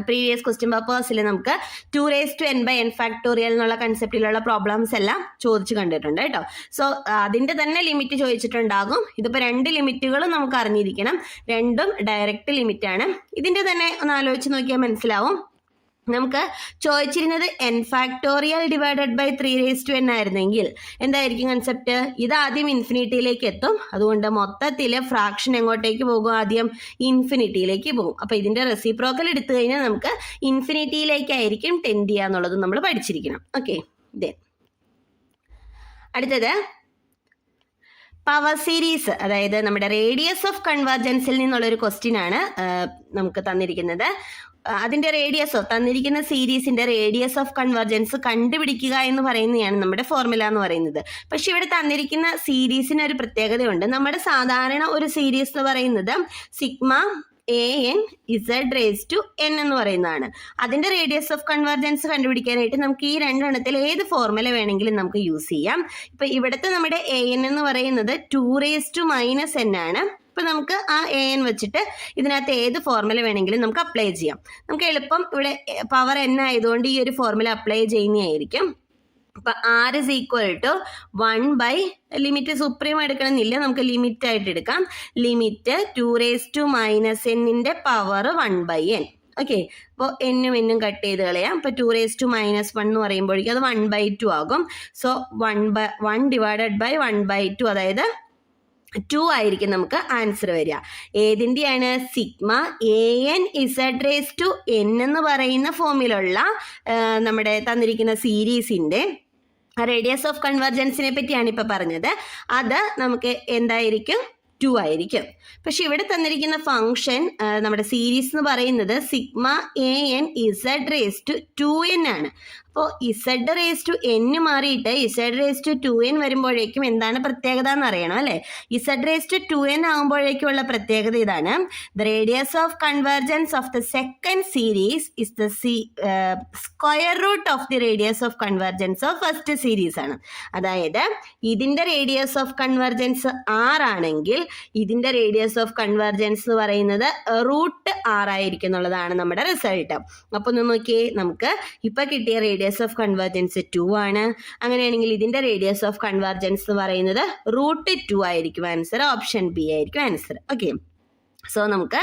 പ്രീവിയസ് ക്വസ്റ്റ്യൻ പേപ്പേഴ്സിൽ നമുക്ക് 2n by n ഫാക്ടോറിയൽ എന്നുള്ള കൺസെപ്റ്റിലുള്ള പ്രോബ്ലംസ് എല്ലാം ചോദിച്ചു കണ്ടിട്ടുണ്ട് കേട്ടോ. സോ അതിൻ്റെ തന്നെ ലിമിറ്റ് ചോദിച്ചിട്ടുണ്ടാകും. ഇതിപ്പോൾ 2 ലിമിറ്റുകളും നമുക്ക് അറിഞ്ഞിരിക്കണം, രണ്ടും ഡയറക്റ്റ് ലിമിറ്റാണ്. ഇതിൻ്റെ തന്നെ ഒന്ന് ആലോചിച്ച് നോക്കിയാൽ മനസ്സിലാവും. നമുക്ക് ചോദിച്ചിരുന്നത് n factorial divided by 3n ആയിരുന്നെങ്കിൽ എന്തായിരിക്കും കൺസെപ്റ്റ്? ഇത് ആദ്യം ഇൻഫിനിറ്റിയിലേക്ക് എത്തും, അതുകൊണ്ട് മൊത്തത്തിൽ ഫ്രാക്ഷൻ എങ്ങോട്ടേക്ക് പോകും? ആദ്യം ഇൻഫിനിറ്റിയിലേക്ക് പോകും. അപ്പോൾ ഇതിൻ്റെ റെസിപ്രോക്കൽ എടുത്തു കഴിഞ്ഞാൽ നമുക്ക് ഇൻഫിനിറ്റിയിലേക്കായിരിക്കും ടെൻഡ് ചെയ്യുക എന്നുള്ളത് നമ്മൾ പഠിച്ചിരിക്കണം. ഓക്കെ, അടുത്തത് പവർ സീരീസ്, അതായത് നമ്മുടെ റേഡിയസ് ഓഫ് കൺവെർജൻസിൽ നിന്നുള്ളൊരു ക്വസ്റ്റ്യൻ ആണ് നമുക്ക് തന്നിരിക്കുന്നത്. അതിൻ്റെ റേഡിയസ് തന്നിരിക്കുന്ന സീരീസിൻ്റെ റേഡിയസ് ഓഫ് കൺവെർജൻസ് കണ്ടുപിടിക്കുക എന്ന് പറയുന്നതാണ് നമ്മുടെ ഫോർമുല എന്ന് പറയുന്നത്. പക്ഷെ ഇവിടെ തന്നിരിക്കുന്ന സീരീസിന് ഒരു പ്രത്യേകതയുണ്ട്. നമ്മുടെ സാധാരണ ഒരു സീരീസ് എന്ന് പറയുന്നത് സിഗ്മ an z n എന്ന് പറയുന്നതാണ്. അതിൻ്റെ റേഡിയസ് ഓഫ് കൺവെർജൻസ് കണ്ടുപിടിക്കാനായിട്ട് നമുക്ക് ഈ 2 എണ്ണത്തിൽ ഏത് ഫോർമുല വേണമെങ്കിലും നമുക്ക് യൂസ് ചെയ്യാം. ഇപ്പം ഇവിടുത്തെ നമ്മുടെ an എന്ന് പറയുന്നത് 2 n ആണ്. ഇപ്പം നമുക്ക് ആ an വെച്ചിട്ട് ഇതിനകത്ത് ഏത് ഫോർമുല വേണമെങ്കിലും നമുക്ക് അപ്ലൈ ചെയ്യാം. നമുക്ക് എളുപ്പം ഇവിടെ പവർ n ആയതുകൊണ്ട് ഈ ഒരു ഫോർമുല അപ്ലൈ ചെയ്യുന്നതായിരിക്കും. അപ്പം r is equal to 1 by limit supreme എടുക്കണമെന്നില്ല, നമുക്ക് ലിമിറ്റ് ആയിട്ട് എടുക്കാം. Limit 2 n power 1 by n. Okay, അപ്പോൾ എന്നും കട്ട് ചെയ്ത് കളയാം. അപ്പോൾ 2 - 1 എന്ന് പറയുമ്പോഴേക്കും അത് 1/2 ആകും. സോ 1 ഡിവൈഡഡ് ബൈ 1/2, അതായത് 2 ആയിരിക്കും നമുക്ക് ആൻസർ വരിക. ഏതിൻ്റെയാണ്? സിഗ്മ an z n എന്ന് പറയുന്ന ഫോമിലുള്ള നമ്മുടെ തന്നിരിക്കുന്ന സീരീസിൻ്റെ റേഡിയസ് ഓഫ് കൺവെർജൻസിനെ പറ്റിയാണ് ഇപ്പോൾ പറഞ്ഞത്. അത് നമുക്ക് എന്തായിരിക്കും? 2 ആയിരിക്കും. പക്ഷെ ഇവിടെ തന്നിരിക്കുന്ന ഫംഗ്ഷൻ നമ്മുടെ സീരീസ് എന്ന് പറയുന്നത് സിഗ്മ an z 2n ആണ്. അപ്പോൾ z മാറിയിട്ട് z 2n വരുമ്പോഴേക്കും എന്താണ് പ്രത്യേകത എന്ന് അറിയണം അല്ലേ? z 2n ആകുമ്പോഴേക്കുള്ള പ്രത്യേകത ഇതാണ്: the radius of convergence of the second series is the square root of the radius of convergence of first series ആണ്. അതായത് ഇതിൻ്റെ റേഡിയസ് ഓഫ് കൺവെർജൻസ് 6 ആണെങ്കിൽ ഇതിൻ്റെ റേഡിയസ് ഓഫ് കൺവെർജൻസ് എന്ന് പറയുന്നത് √6 ആയിരിക്കും എന്നുള്ളതാണ് നമ്മുടെ റിസൾട്ട്. അപ്പോൾ ഒന്ന് നോക്കിയേ, നമുക്ക് ഇപ്പോൾ കിട്ടിയ റേഡിയസ് ഓഫ് കൺവെർജൻസ് 2 ആണ്. അങ്ങനെയാണെങ്കിൽ ഇതിൻ്റെ റേഡിയസ് ഓഫ് കൺവെർജൻസ് എന്ന് പറയുന്നത് √2 ആയിരിക്കും ആൻസർ. ഓപ്ഷൻ ബി ആയിരിക്കും ആൻസർ. ഓക്കെ, സോ നമുക്ക്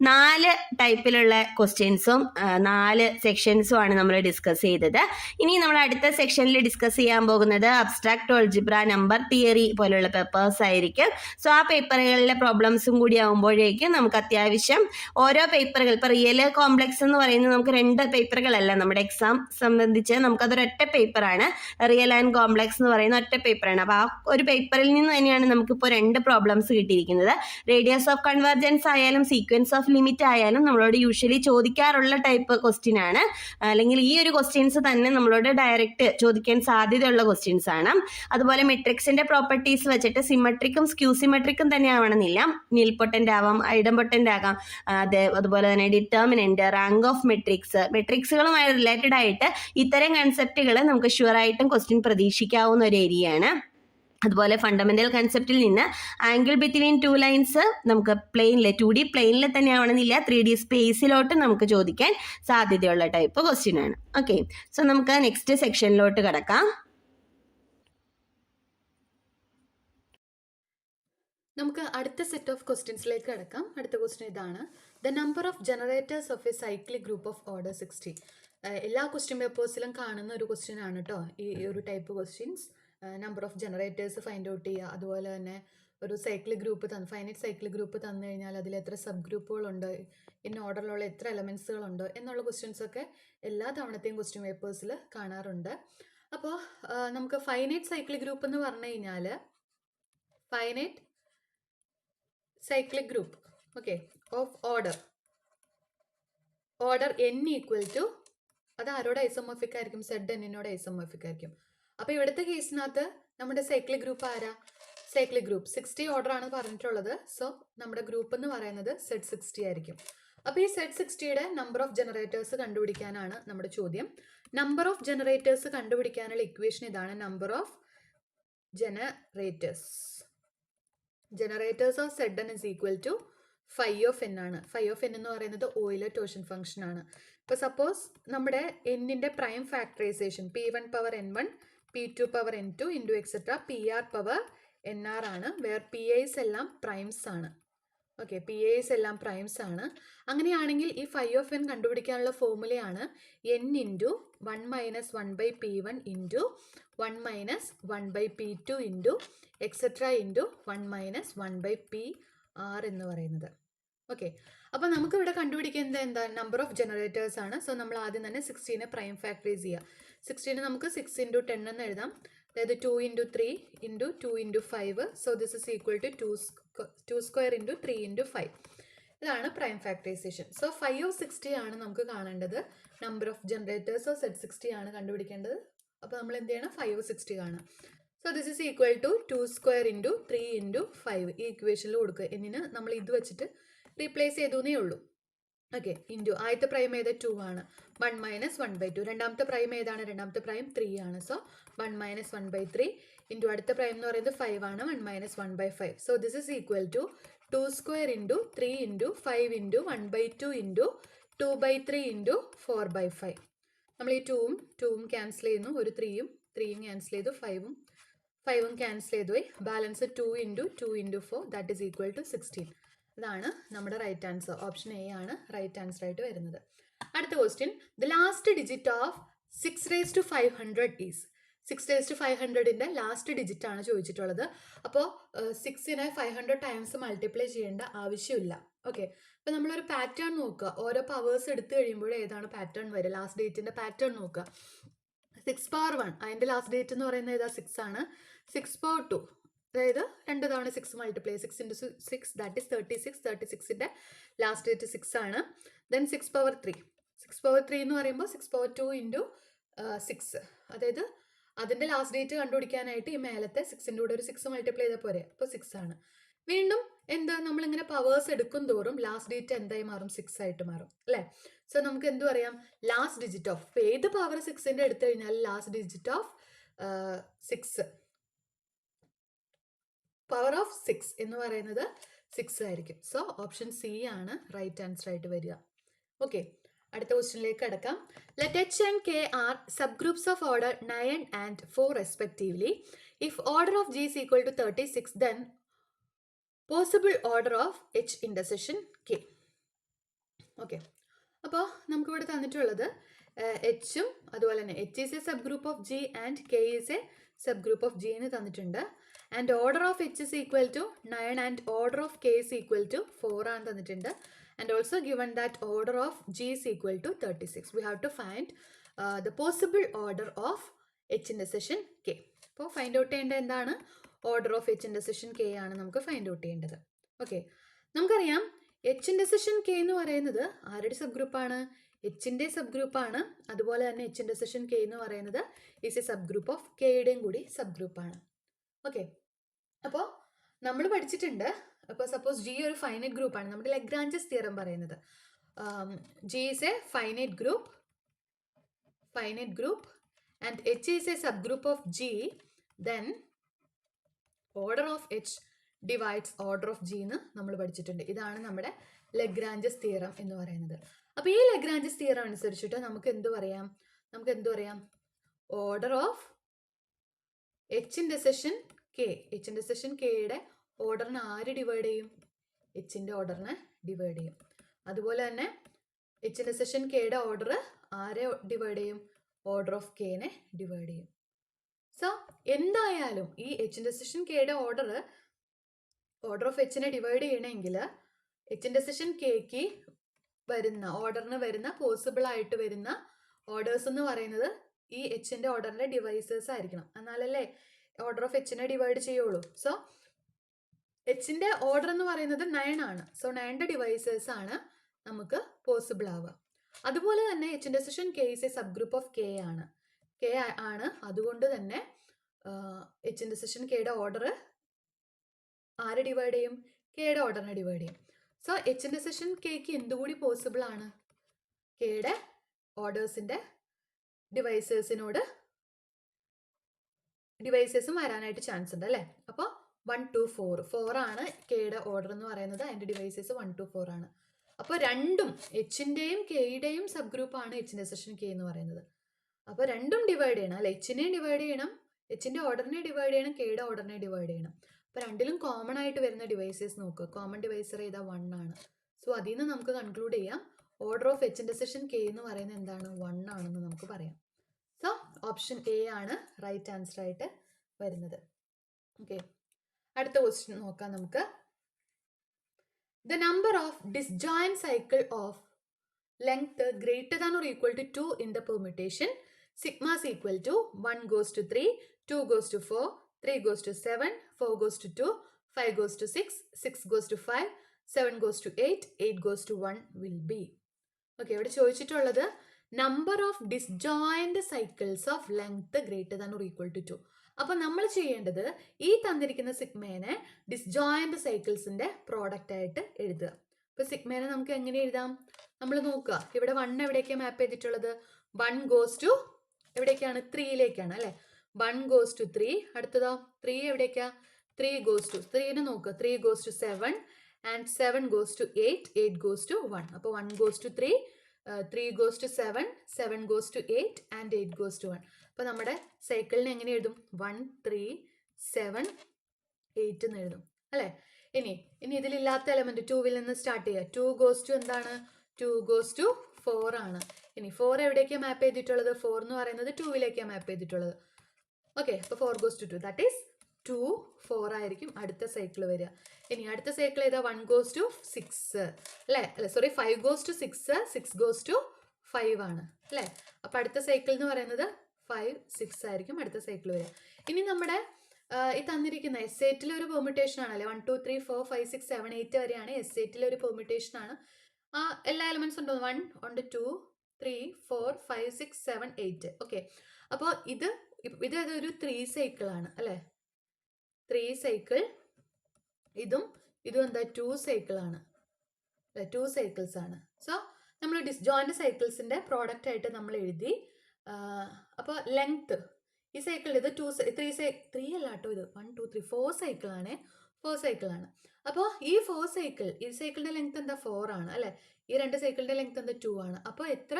4 ടൈപ്പിലുള്ള ക്വസ്റ്റ്യൻസും 4 സെക്ഷൻസും നമ്മൾ ഡിസ്കസ് ചെയ്തത്. ഇനി നമ്മൾ അടുത്ത സെക്ഷനിൽ ഡിസ്കസ് ചെയ്യാൻ പോകുന്നത് അബ്സ്ട്രാക്ട് ഓൾജിബ്ര, നമ്പർ തിയറി പോലുള്ള പേപ്പേഴ്സ് ആയിരിക്കും. സോ ആ പേപ്പറുകളിലെ പ്രോബ്ലംസും കൂടി ആകുമ്പോഴേക്കും നമുക്ക് അത്യാവശ്യം ഓരോ പേപ്പറുകൾ, ഇപ്പോൾ റിയൽ കോംപ്ലക്സ് എന്ന് പറയുന്നത് നമുക്ക് 2 പേപ്പറുകളല്ല, നമ്മുടെ എക്സാം സംബന്ധിച്ച് നമുക്കതൊരൊറ്റ പേപ്പറാണ്. റിയൽ ആൻഡ് കോംപ്ലക്സ് എന്ന് പറയുന്ന ഒറ്റ പേപ്പറാണ്. അപ്പോൾ ആ ഒരു പേപ്പറിൽ നിന്ന് തന്നെയാണ് നമുക്കിപ്പോൾ 2 പ്രോബ്ലംസ് കിട്ടിയിരിക്കുന്നത്. റേഡിയസ് ഓഫ് കൺവെർജൻസ് ആയാലും സീക്വൻസ് ഓഫ് ലിമിറ്റ് ആയാലും നമ്മളോട് യൂഷ്വലി ചോദിക്കാറുള്ള ടൈപ്പ് ക്വസ്റ്റ്യൻ ആണ്. അല്ലെങ്കിൽ ഈ ഒരു ക്വസ്റ്റ്യൻസ് തന്നെ നമ്മളോട് ഡയറക്റ്റ് ചോദിക്കാൻ സാധ്യതയുള്ള ക്വസ്റ്റ്യൻസ് ആണ്. അതുപോലെ മെട്രിക്സിന്റെ പ്രോപ്പർട്ടീസ് വെച്ചിട്ട് സിമെട്രിക്കും സ്ക്യൂ സിമെട്രിക്കും തന്നെ ആവണമെന്നില്ല. നിൽപൊട്ടന്റ് ആവാം, ഐഡംപൊട്ടന്റ് ആകാം. അതുപോലെ തന്നെ ഡിറ്റർമിനന്റ്, റാങ്ക് ഓഫ് മെട്രിക്സുകളുമായി റിലേറ്റഡ് ആയിട്ട് ഇത്തരം കൺസെപ്റ്റുകൾ നമുക്ക് ഷുവറായിട്ടും ക്വസ്റ്റ്യൻ പ്രതീക്ഷിക്കാവുന്ന ഒരു ഏരിയയാണ്. അതുപോലെ ഫണ്ടമെന്റൽ കൺസെപ്റ്റിൽ നിന്ന് ആംഗിൾ ബിറ്റ്വീൻ 2 ലൈൻസ് നമുക്ക് പ്ലെയിനിൽ 2D പ്ലെയിനിൽ തന്നെ ആവണമെന്നില്ല, 3D സ്പേസിലോട്ട് നമുക്ക് ചോദിക്കാൻ സാധ്യതയുള്ള ടൈപ്പ് ക്വസ്റ്റ്യൻ ആണ്. ഓക്കെ, സോ നമുക്ക് നെക്സ്റ്റ് സെക്ഷനിലോട്ട് കിടക്കാം. നമുക്ക് അടുത്ത സെറ്റ് ഓഫ് ക്വസ്റ്റ്യൻസിലേക്ക് കിടക്കാം. അടുത്ത ക്വസ്റ്റ്യൻ ഇതാണ്: the number of generators of A cyclic group of order 60. എല്ലാ ക്വസ്റ്റ്യൻ പേപ്പേഴ്സിലും കാണുന്ന ഒരു ക്വസ്റ്റ്യൻ ആണ് കേട്ടോ ഈ ഒരു type questions. Number of generators find out ചെയ്യുക, അതുപോലെ തന്നെ ഒരു cyclic group finite cyclic group തന്നു കഴിഞ്ഞാൽ അതിൽ എത്ര സബ് ഗ്രൂപ്പുകളുണ്ട്, ഇൻ ഓർഡറിലുള്ള എത്ര എലമെൻസുകളുണ്ട് എന്നുള്ള ക്വസ്റ്റ്യൻസ് ഒക്കെ എല്ലാ തവണത്തെയും ക്വസ്റ്റ്യൻ പേപ്പേഴ്സിൽ കാണാറുണ്ട്. അപ്പോൾ നമുക്ക് ഫൈനൈറ്റ് സൈക്ലിക് ഗ്രൂപ്പ് എന്ന് പറഞ്ഞു കഴിഞ്ഞാൽ finite cyclic group okay of order n equal to, അത് ആരോട് ഐസോമോർഫിക് ആയിരിക്കും? സെഡ് എന്നിനോട് ഐസോമോർഫിക് ആയിരിക്കും. അപ്പോൾ ഇവിടുത്തെ കേസിനകത്ത് നമ്മുടെ സൈക്ലിക് ഗ്രൂപ്പ് ആരാ? സൈക്ലിക് ഗ്രൂപ്പ് 60 ഓർഡർ ആണ് പറഞ്ഞിട്ടുള്ളത്. സോ നമ്മുടെ ഗ്രൂപ്പ് എന്ന് പറയുന്നത് Z60 ആയിരിക്കും. അപ്പോൾ ഈ Z60യുടെ നമ്പർ ഓഫ് ജനറേറ്റേഴ്സ് കണ്ടുപിടിക്കാനാണ് നമ്മുടെ ചോദ്യം. നമ്പർ ഓഫ് ജനറേറ്റേഴ്സ് കണ്ടുപിടിക്കാനുള്ള ഇക്വേഷൻ ഇതാണ്: number of generators of Zn is equal to phi of n ആണ്. phi of n എന്ന് പറയുന്നത് ഓയിലർ ടോർഷൻ ഫംഗ്ഷൻ ആണ്. ഇപ്പോൾ സപ്പോസ് നമ്മുടെ എന്നിന്റെ prime factorization P1 power n1, P2 power n2 into etcetera PR power nr ആണ്, വേർ PIs എല്ലാം പ്രൈംസ് ആണ്. ഓക്കെ, PIs എല്ലാം പ്രൈംസ് ആണ്. അങ്ങനെയാണെങ്കിൽ ഈ phi of n കണ്ടുപിടിക്കാനുള്ള ഫോർമുലയാണ് n into 1 minus 1/P1 into 1 minus 1/P2 into etcetera into 1 minus 1/PR എന്ന് പറയുന്നത്. ഓക്കെ, അപ്പോൾ നമുക്ക് ഇവിടെ കണ്ടുപിടിക്കുന്നത് എന്താ? നമ്പർ ഓഫ് ജനറേറ്റേഴ്സ് ആണ്. സോ നമ്മൾ ആദ്യം തന്നെ 16നെ പ്രൈം ഫാക്ടറൈസ് ചെയ്യുക. 16 നമുക്ക് 6 ഇൻറ്റു 10 എന്ന് എഴുതാം, അതായത് 2 into 3 into 2 into 5. So this is equal to 2 square into 3 into 5. ഇതാണ് prime factorization. So phi of 60 ആണ് നമുക്ക് കാണേണ്ടത്. Number of generators of Z60 ആണ് കണ്ടുപിടിക്കേണ്ടത്. അപ്പോൾ നമ്മൾ എന്ത് ചെയ്യണം? phi of 60 കാണാം. So this is equal to 2 square into 3 into 5 ഈ ഇക്വേഷനിൽ കൊടുക്കുക. എന്നിന് നമ്മൾ ഇത് വെച്ചിട്ട് റീപ്ലേസ് ചെയ്തേ ഉള്ളൂ. ഓക്കെ, ഇൻറ്റു ആദ്യത്തെ പ്രൈം ഏത്? 2 ആണ്. 1 മൈനസ് 1/2. രണ്ടാമത്തെ പ്രൈം ഏതാണ്? രണ്ടാമത്തെ പ്രൈം 3 ആണ്. സോ 1 മൈനസ് 1/3 ഇൻറ്റു അടുത്ത പ്രൈം എന്ന് പറയുന്നത് 5 ആണ്. 1 minus 1/5. So this is equal to 2 square into 3 into 5 into 1/2 into 2/3 into 4/5. നമ്മൾ ഈ 2ഉം ക്യാൻസൽ ചെയ്യുന്നു, ഒരു 3യും ക്യാൻസൽ ചെയ്തു, 5ഉം ക്യാൻസൽ ചെയ്തു പോയി. Balance 2 into 2 into 4 that is equal to 16. ഇതാണ് നമ്മുടെ റൈറ്റ് ആൻസർ. ഓപ്ഷൻ എ ആണ് റൈറ്റ് ആൻസർ ആയിട്ട് വരുന്നത്. അടുത്ത question: the last digit of 6⁵500 is. 6⁵500ന്റെ ലാസ്റ്റ് ഡിജിറ്റ് ആണ് ചോദിച്ചിട്ടുള്ളത്. അപ്പോൾ 6നെ 500 ടൈംസ് മൾട്ടിപ്ലൈ ചെയ്യേണ്ട ആവശ്യമില്ല. ഓക്കെ, അപ്പോൾ നമ്മളൊരു പാറ്റേൺ നോക്കുക. ഓരോ പവേഴ്സ് എടുത്തു കഴിയുമ്പോൾ ഏതാണ് പാറ്റേൺ വരിക? ലാസ്റ്റ് ഡേറ്റിന്റെ പാറ്റേൺ നോക്കുക. 6 പവർ 1 അതിൻ്റെ ലാസ്റ്റ് ഡേറ്റ് എന്ന് പറയുന്നത് ഏതാ? 6 ആണ്. 6 പവർ 2 അതായത് 2 തവണ 6 മൾട്ടിപ്ലൈ 6 ഇൻറ്റു 6 ദാറ്റ് ഈസ് 36. 36ന്റെ ലാസ്റ്റ് ഡേറ്റ് 6 ആണ്. ദെൻ 6 പവർ 3 എന്ന് പറയുമ്പോൾ 6 പവർ 2 ഇൻറ്റു 6, അതായത് അതിൻ്റെ ലാസ്റ്റ് ഡേറ്റ് കണ്ടുപിടിക്കാനായിട്ട് ഈ മേലത്തെ 6ൻ്റെ കൂടെ ഒരു 6 മൾട്ടിപ്ലൈ ചെയ്താൽ പോരെ, അപ്പോൾ 6 ആണ്. വീണ്ടും എന്താ, നമ്മളിങ്ങനെ പവേഴ്സ് എടുക്കും തോറും ലാസ്റ്റ് ഡേറ്റ് എന്തായി മാറും? 6 ആയിട്ട് മാറും അല്ലേ? സോ നമുക്ക് എന്തു പറയാം? ലാസ്റ്റ് ഡിജിറ്റ് ഓഫ് ഏത് പവർ 6ൻ്റെ എടുത്തു കഴിഞ്ഞാൽ last digit of 6 power of 6 എന്ന് പറയുന്നത് 6 ആയിരിക്കും. സോ ഓപ്ഷൻ സി ആണ് റൈറ്റ് ആൻസർ ആയിട്ട് വരിക. ഓക്കെ, അടുത്ത ക്വസ്റ്റ്യനിലേക്ക് കടക്കാം. Let H and K are subgroups of order 9 and 4 respectively. If order of G is equal to 36, then possible order of H intersection K. Okay, അപ്പോൾ നമുക്കിവിടെ തന്നിട്ടുള്ളത് എച്ചും അതുപോലെ തന്നെ H is a subgroup of G and K is a subgroup of G എന്ന് തന്നിട്ടുണ്ട്. And order of H is equal to 9 and order of K is equal to 4 ആണ് തന്നിട്ടുണ്ട്. And also given that order of G is equal to 36. We have to find the possible order of H intersection K. അപ്പോൾ ഫൈൻഡ് ഔട്ട് ചെയ്യേണ്ടത് എന്താണ്? Order of H intersection K ആണ് നമുക്ക് ഫൈൻഡ് ഔട്ട് ചെയ്യേണ്ടത്. ഓക്കെ, നമുക്കറിയാം എച്ച് ഇൻ്റർസെക്ഷൻ കെ എന്ന് പറയുന്നത് ആരുടെ സബ് ഗ്രൂപ്പാണ്? എച്ചിൻ്റെ സബ് ഗ്രൂപ്പാണ്. അതുപോലെ തന്നെ എച്ച് ഇൻ്റർസെക്ഷൻ കെ എന്ന് പറയുന്നത് is a subgroup of കെയുടെയും കൂടി സബ് ഗ്രൂപ്പാണ്. ഓക്കെ, അപ്പോൾ നമ്മൾ പഠിച്ചിട്ടുണ്ട്, അപ്പോൾ സപ്പോസ് ജി ഒരു ഫൈനൈറ്റ് ഗ്രൂപ്പാണ്. നമ്മുടെ ലഗ്രാഞ്ചസ് തിയറം പറയുന്നത് G is A finite group and H is a subgroup of G, then order of H divides order of G എന്ന് നമ്മൾ പഠിച്ചിട്ടുണ്ട്. ഇതാണ് നമ്മുടെ ലഗ്രാഞ്ചസ് തിയറം എന്ന് പറയുന്നത്. അപ്പോൾ ഈ ലഗ്രാഞ്ചസ് തിയറം അനുസരിച്ചിട്ട് നമുക്ക് എന്ത് പറയാം? ഓർഡർ ഓഫ് എച്ച് ഇൻ്റർസെക്ഷൻ കെയുടെ ഓർഡറിനെ ആര് ഡിവൈഡ് ചെയ്യും? എച്ചിൻ്റെ ഓർഡറിനെ ഡിവൈഡ് ചെയ്യും. അതുപോലെ തന്നെ എച്ച് ഇൻ്റർസെക്ഷൻ കെയുടെ ഓർഡർ ആരെ ഡിവൈഡ് ചെയ്യും? ഓർഡർ ഓഫ് കെനെ ഡിവൈഡ് ചെയ്യും. സോ എന്തായാലും ഈ എച്ച് ഇൻ്റർസെക്ഷൻ കെയുടെ ഓർഡർ ഓഫ് എച്ചിനെ ഡിവൈഡ് ചെയ്യണമെങ്കിൽ എച്ച് ഇൻ്റർസെക്ഷൻ കെക്ക് ഓർഡറിന് വരുന്ന പോസിബിൾ ആയിട്ട് വരുന്ന ഓർഡേഴ്സ് എന്ന് പറയുന്നത് ഈ എച്ചിൻ്റെ ഓർഡറിൻ്റെ ഡിവൈസേഴ്സ് ആയിരിക്കണം. എന്നാലല്ലേ ഓർഡർ ഓഫ് എച്ചിനെ ഡിവൈഡ് ചെയ്യുള്ളൂ. സോ എച്ചിൻ്റെ ഓർഡർ എന്ന് പറയുന്നത് 9 ആണ്. സോ 9ന്റെ ഡിവൈസേഴ്സ് ആണ് നമുക്ക് പോസിബിൾ ആവുക. അതുപോലെ തന്നെ H intersection K is a subgroup of K ആണ്. അതുകൊണ്ട് തന്നെ എച്ച് ഇൻ്റർസെക്ഷൻ കെയുടെ ഓർഡർ ആരെ ഡിവൈഡ് ചെയ്യും? കെയുടെ ഓർഡറിനെ ഡിവൈഡ് ചെയ്യും. സോ എച്ച് ഇൻ്റർസെക്ഷൻ കെക്ക് എന്തുകൂടി പോസിബിൾ ആണ്? കെയുടെ ഓർഡേഴ്സിൻ്റെ ഡിവൈസേഴ്സും വരാനായിട്ട് ചാൻസ് ഉണ്ട് അല്ലേ? അപ്പോൾ 1 to 4 ആണ് കെയുടെ ഓർഡർ എന്ന് പറയുന്നത്. അതിൻ്റെ ഡിവൈസേഴ്സ് 1 to 4 ആണ്. അപ്പോൾ രണ്ടും എച്ചിൻ്റെയും കെയുടെയും സബ് ഗ്രൂപ്പാണ് എച്ച് ഇൻ്റർസെക്ഷൻ കെ എന്ന് പറയുന്നത്. അപ്പോൾ രണ്ടും ഡിവൈഡ് ചെയ്യണം അല്ലെ? എച്ചിനെയും ഡിവൈഡ് ചെയ്യണം, എച്ചിൻ്റെ ഓർഡറിനെ ഡിവൈഡ് ചെയ്യണം, കെയുടെ ഓർഡറിനെ ഡിവൈഡ് ചെയ്യണം. അപ്പോൾ രണ്ടിലും കോമൺ ആയിട്ട് വരുന്ന ഡിവൈസേഴ്സ് നോക്കുക. കോമൺ ഡിവൈസർ ഏതാ? 1 ആണ്. സോ അതിൽ നിന്ന് നമുക്ക് കൺക്ലൂഡ് ചെയ്യാം order of H intersection K എന്ന് പറയുന്നത് എന്താണ്? 1 ആണെന്ന് നമുക്ക് പറയാം. സോ ഓപ്ഷൻ എ ആണ് റൈറ്റ് ആൻസർ ആയിട്ട് വരുന്നത്. ഓക്കെ, അടുത്ത ക്വസ്റ്റ്യൻ നോക്കാം നമുക്ക്. The number of disjoint cycle of length greater than or equal to 2 in the permutation sigma is equal to 1 goes to 3, 2 goes to 4, 3 goes to 7, 4 goes to 2, 5 goes to 6, 6 goes to 5, 7 goes to 8, 8 goes to 1 will be. Okay, ഇവിടെ ചോദിച്ചിട്ടുള്ളത് number of disjoint cycles of length greater than or equal to 2. അപ്പോൾ നമ്മൾ ചെയ്യേണ്ടത് ഈ തന്നിരിക്കുന്ന സിഗ്മേനെ ഡിസ്ജോയിന്റ് സൈക്കിൾസിന്റെ പ്രോഡക്റ്റ് ആയിട്ട് എഴുതുക. അപ്പോൾ സിഗ്മേനെ നമുക്ക് എങ്ങനെ എഴുതാം? നമ്മൾ നോക്കുക, ഇവിടെ 1 എവിടേക്കാണ് മാപ്പ് ചെയ്തിട്ടുള്ളത്? 1 goes to എവിടേക്കാണ്? 3യിലേക്കാണ് അല്ലേ? 1 goes to 3. അടുത്തതോ 3 എവിടേക്കാ? 3 goes to 3നെ നോക്കുക. 3 goes to 7 and 7 goes to 8, 8 goes to 1. അപ്പോൾ 1 goes to 3, 3 goes to 7, 7 goes to 8 and 8 goes to 1. അപ്പോൾ നമ്മുടെ സൈക്കിളിനെ എങ്ങനെ എഴുതും? 1 3 7 8 എന്ന് എഴുതും അല്ലേ? ഇനി ഇതിലില്ലാത്ത എലമെന്റ് 2വിൽ നിന്ന് സ്റ്റാർട്ട് ചെയ്യുക. 2 goes to എന്താണ്? 2 goes to 4 ആണ്. ഇനി 4 എവിടേക്കാണ് മാപ്പ് ചെയ്തിട്ടുള്ളത്? 4 എന്ന് പറയുന്നത് 2വിലേക്കാണ് മാപ്പ് ചെയ്തിട്ടുള്ളത്. ഓക്കെ, അപ്പോൾ 4 goes to 2, ദാറ്റ് ഈസ് 2 4 ആയിരിക്കും അടുത്ത സൈക്കിൾ വരിക. ഇനി അടുത്ത സൈക്കിൾ ഏതാ? 1 goes to 6 അല്ലേ? 5 goes to 6, 6 goes to 5 ആണ് അല്ലേ? അപ്പോൾ അടുത്ത സൈക്കിൾ എന്ന് പറയുന്നത് 5 6 ആയിരിക്കും അടുത്ത സൈക്കിൾ വരിക. ഇനി നമ്മുടെ ഈ തന്നിരിക്കുന്ന S8 ഒരു പെർമ്യൂട്ടേഷൻ ആണല്ലേ? 1 2 3 4 5 6 7 8 വരെയാണ് S8 ഒരു പെർമ്യൂട്ടേഷൻ ആണ്. എല്ലാ എലമെന്റ്സ് ഉണ്ടോ? 1 ഉണ്ട്, 2 3 4 5 6 7 8. ഓക്കെ, അപ്പോൾ ഇതൊരു 3 സൈക്കിൾ ആണ് അല്ലേ? 3 സൈക്കിൾ. ഇതും എന്താ? 2 സൈക്കിൾ ആണ് അല്ലെ? 2 സൈക്കിൾസ് ആണ്. സോ നമ്മൾ ഡിസ്ജോയിന്റ് സൈക്കിൾസിന്റെ പ്രോഡക്റ്റ് ആയിട്ട് നമ്മൾ എഴുതി. അപ്പോൾ ലെങ്ത് ഈ സൈക്കിൾ ഇത് 3 അല്ല കേട്ടോ, ഇത് 1 2 3 4 സൈക്കിൾ ആണ്. 4 സൈക്കിൾ ആണ്. അപ്പോൾ ഈ സൈക്കിളിന്റെ ലെങ്ത് എന്താ? 4 ആണ് അല്ലെ? ഈ 2 സൈക്കിളിന്റെ ലെങ്ത് എന്താ? 2 ആണ്. അപ്പോൾ എത്ര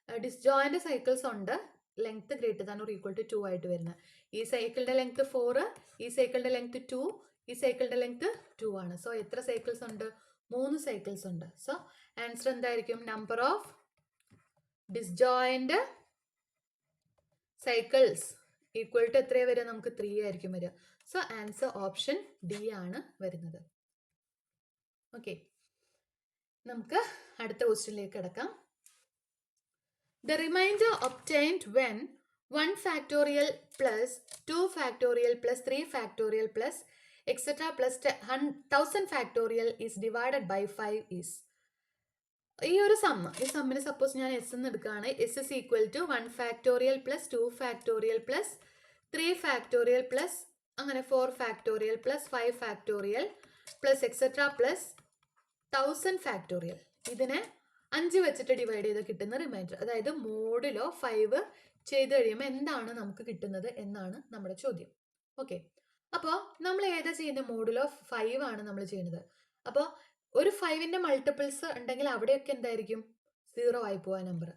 ഡിസ്ജോയിന്റ് സൈക്കിൾസ് ഉണ്ട് length greater than or equal to 2 ആയിട്ട് വരുന്നത്? ഈ സൈക്കിളിന്റെ ലെങ്ത് 4, ഈ സൈക്കിളിന്റെ ലെങ്ത് 2, ഈ സൈക്കിളിന്റെ ലെങ്ത് 2 ആണ്. സോ എത്ര സൈക്കിൾസ് ഉണ്ട്? 3 സൈക്കിൾസ് ഉണ്ട്. സോ ആൻസർ എന്തായിരിക്കും? Number of disjoint cycles equal to എത്രയാണ് വരിക? നമുക്ക് 3 ആയിരിക്കും വരിക. സോ ആൻസർ ഓപ്ഷൻ ഡി ആണ് വരുന്നത്. ഓക്കെ, നമുക്ക് അടുത്ത ക്വസ്റ്റ്യനിലേക്ക് കിടക്കാം. The remainder obtained when 1 factorial plus 2 factorial plus 3 factorial plus etc. plus 1000 factorial is divided by 5 is. ഈ സമ്മിന് സപ്പോസ് ഞാൻ എസ് എന്ന് എടുക്കുകയാണ്. S is equal to 1 factorial plus 2 factorial plus 3 factorial plus അങ്ങനെ 4 factorial plus 5 factorial plus et cetera plus 1000 factorial. ഇതിനെ 5 വെച്ചിട്ട് ഡിവൈഡ് ചെയ്ത് കിട്ടുന്ന റിമൈൻഡർ, അതായത് മോഡുലോ 5 ചെയ്ത് കഴിയുമ്പോൾ എന്താണ് നമുക്ക് കിട്ടുന്നത് എന്നാണ് നമ്മുടെ ചോദ്യം. ഓക്കെ, അപ്പോൾ നമ്മൾ ഏതാ ചെയ്യുന്നത്? മോഡുലോ 5 ആണ് നമ്മൾ ചെയ്യുന്നത്. അപ്പോൾ ഒരു 5ന്റെ മൾട്ടിപ്പിൾസ് ഉണ്ടെങ്കിൽ അവിടെയൊക്കെ എന്തായിരിക്കും? 0 ആയി പോവാ നമ്പർ.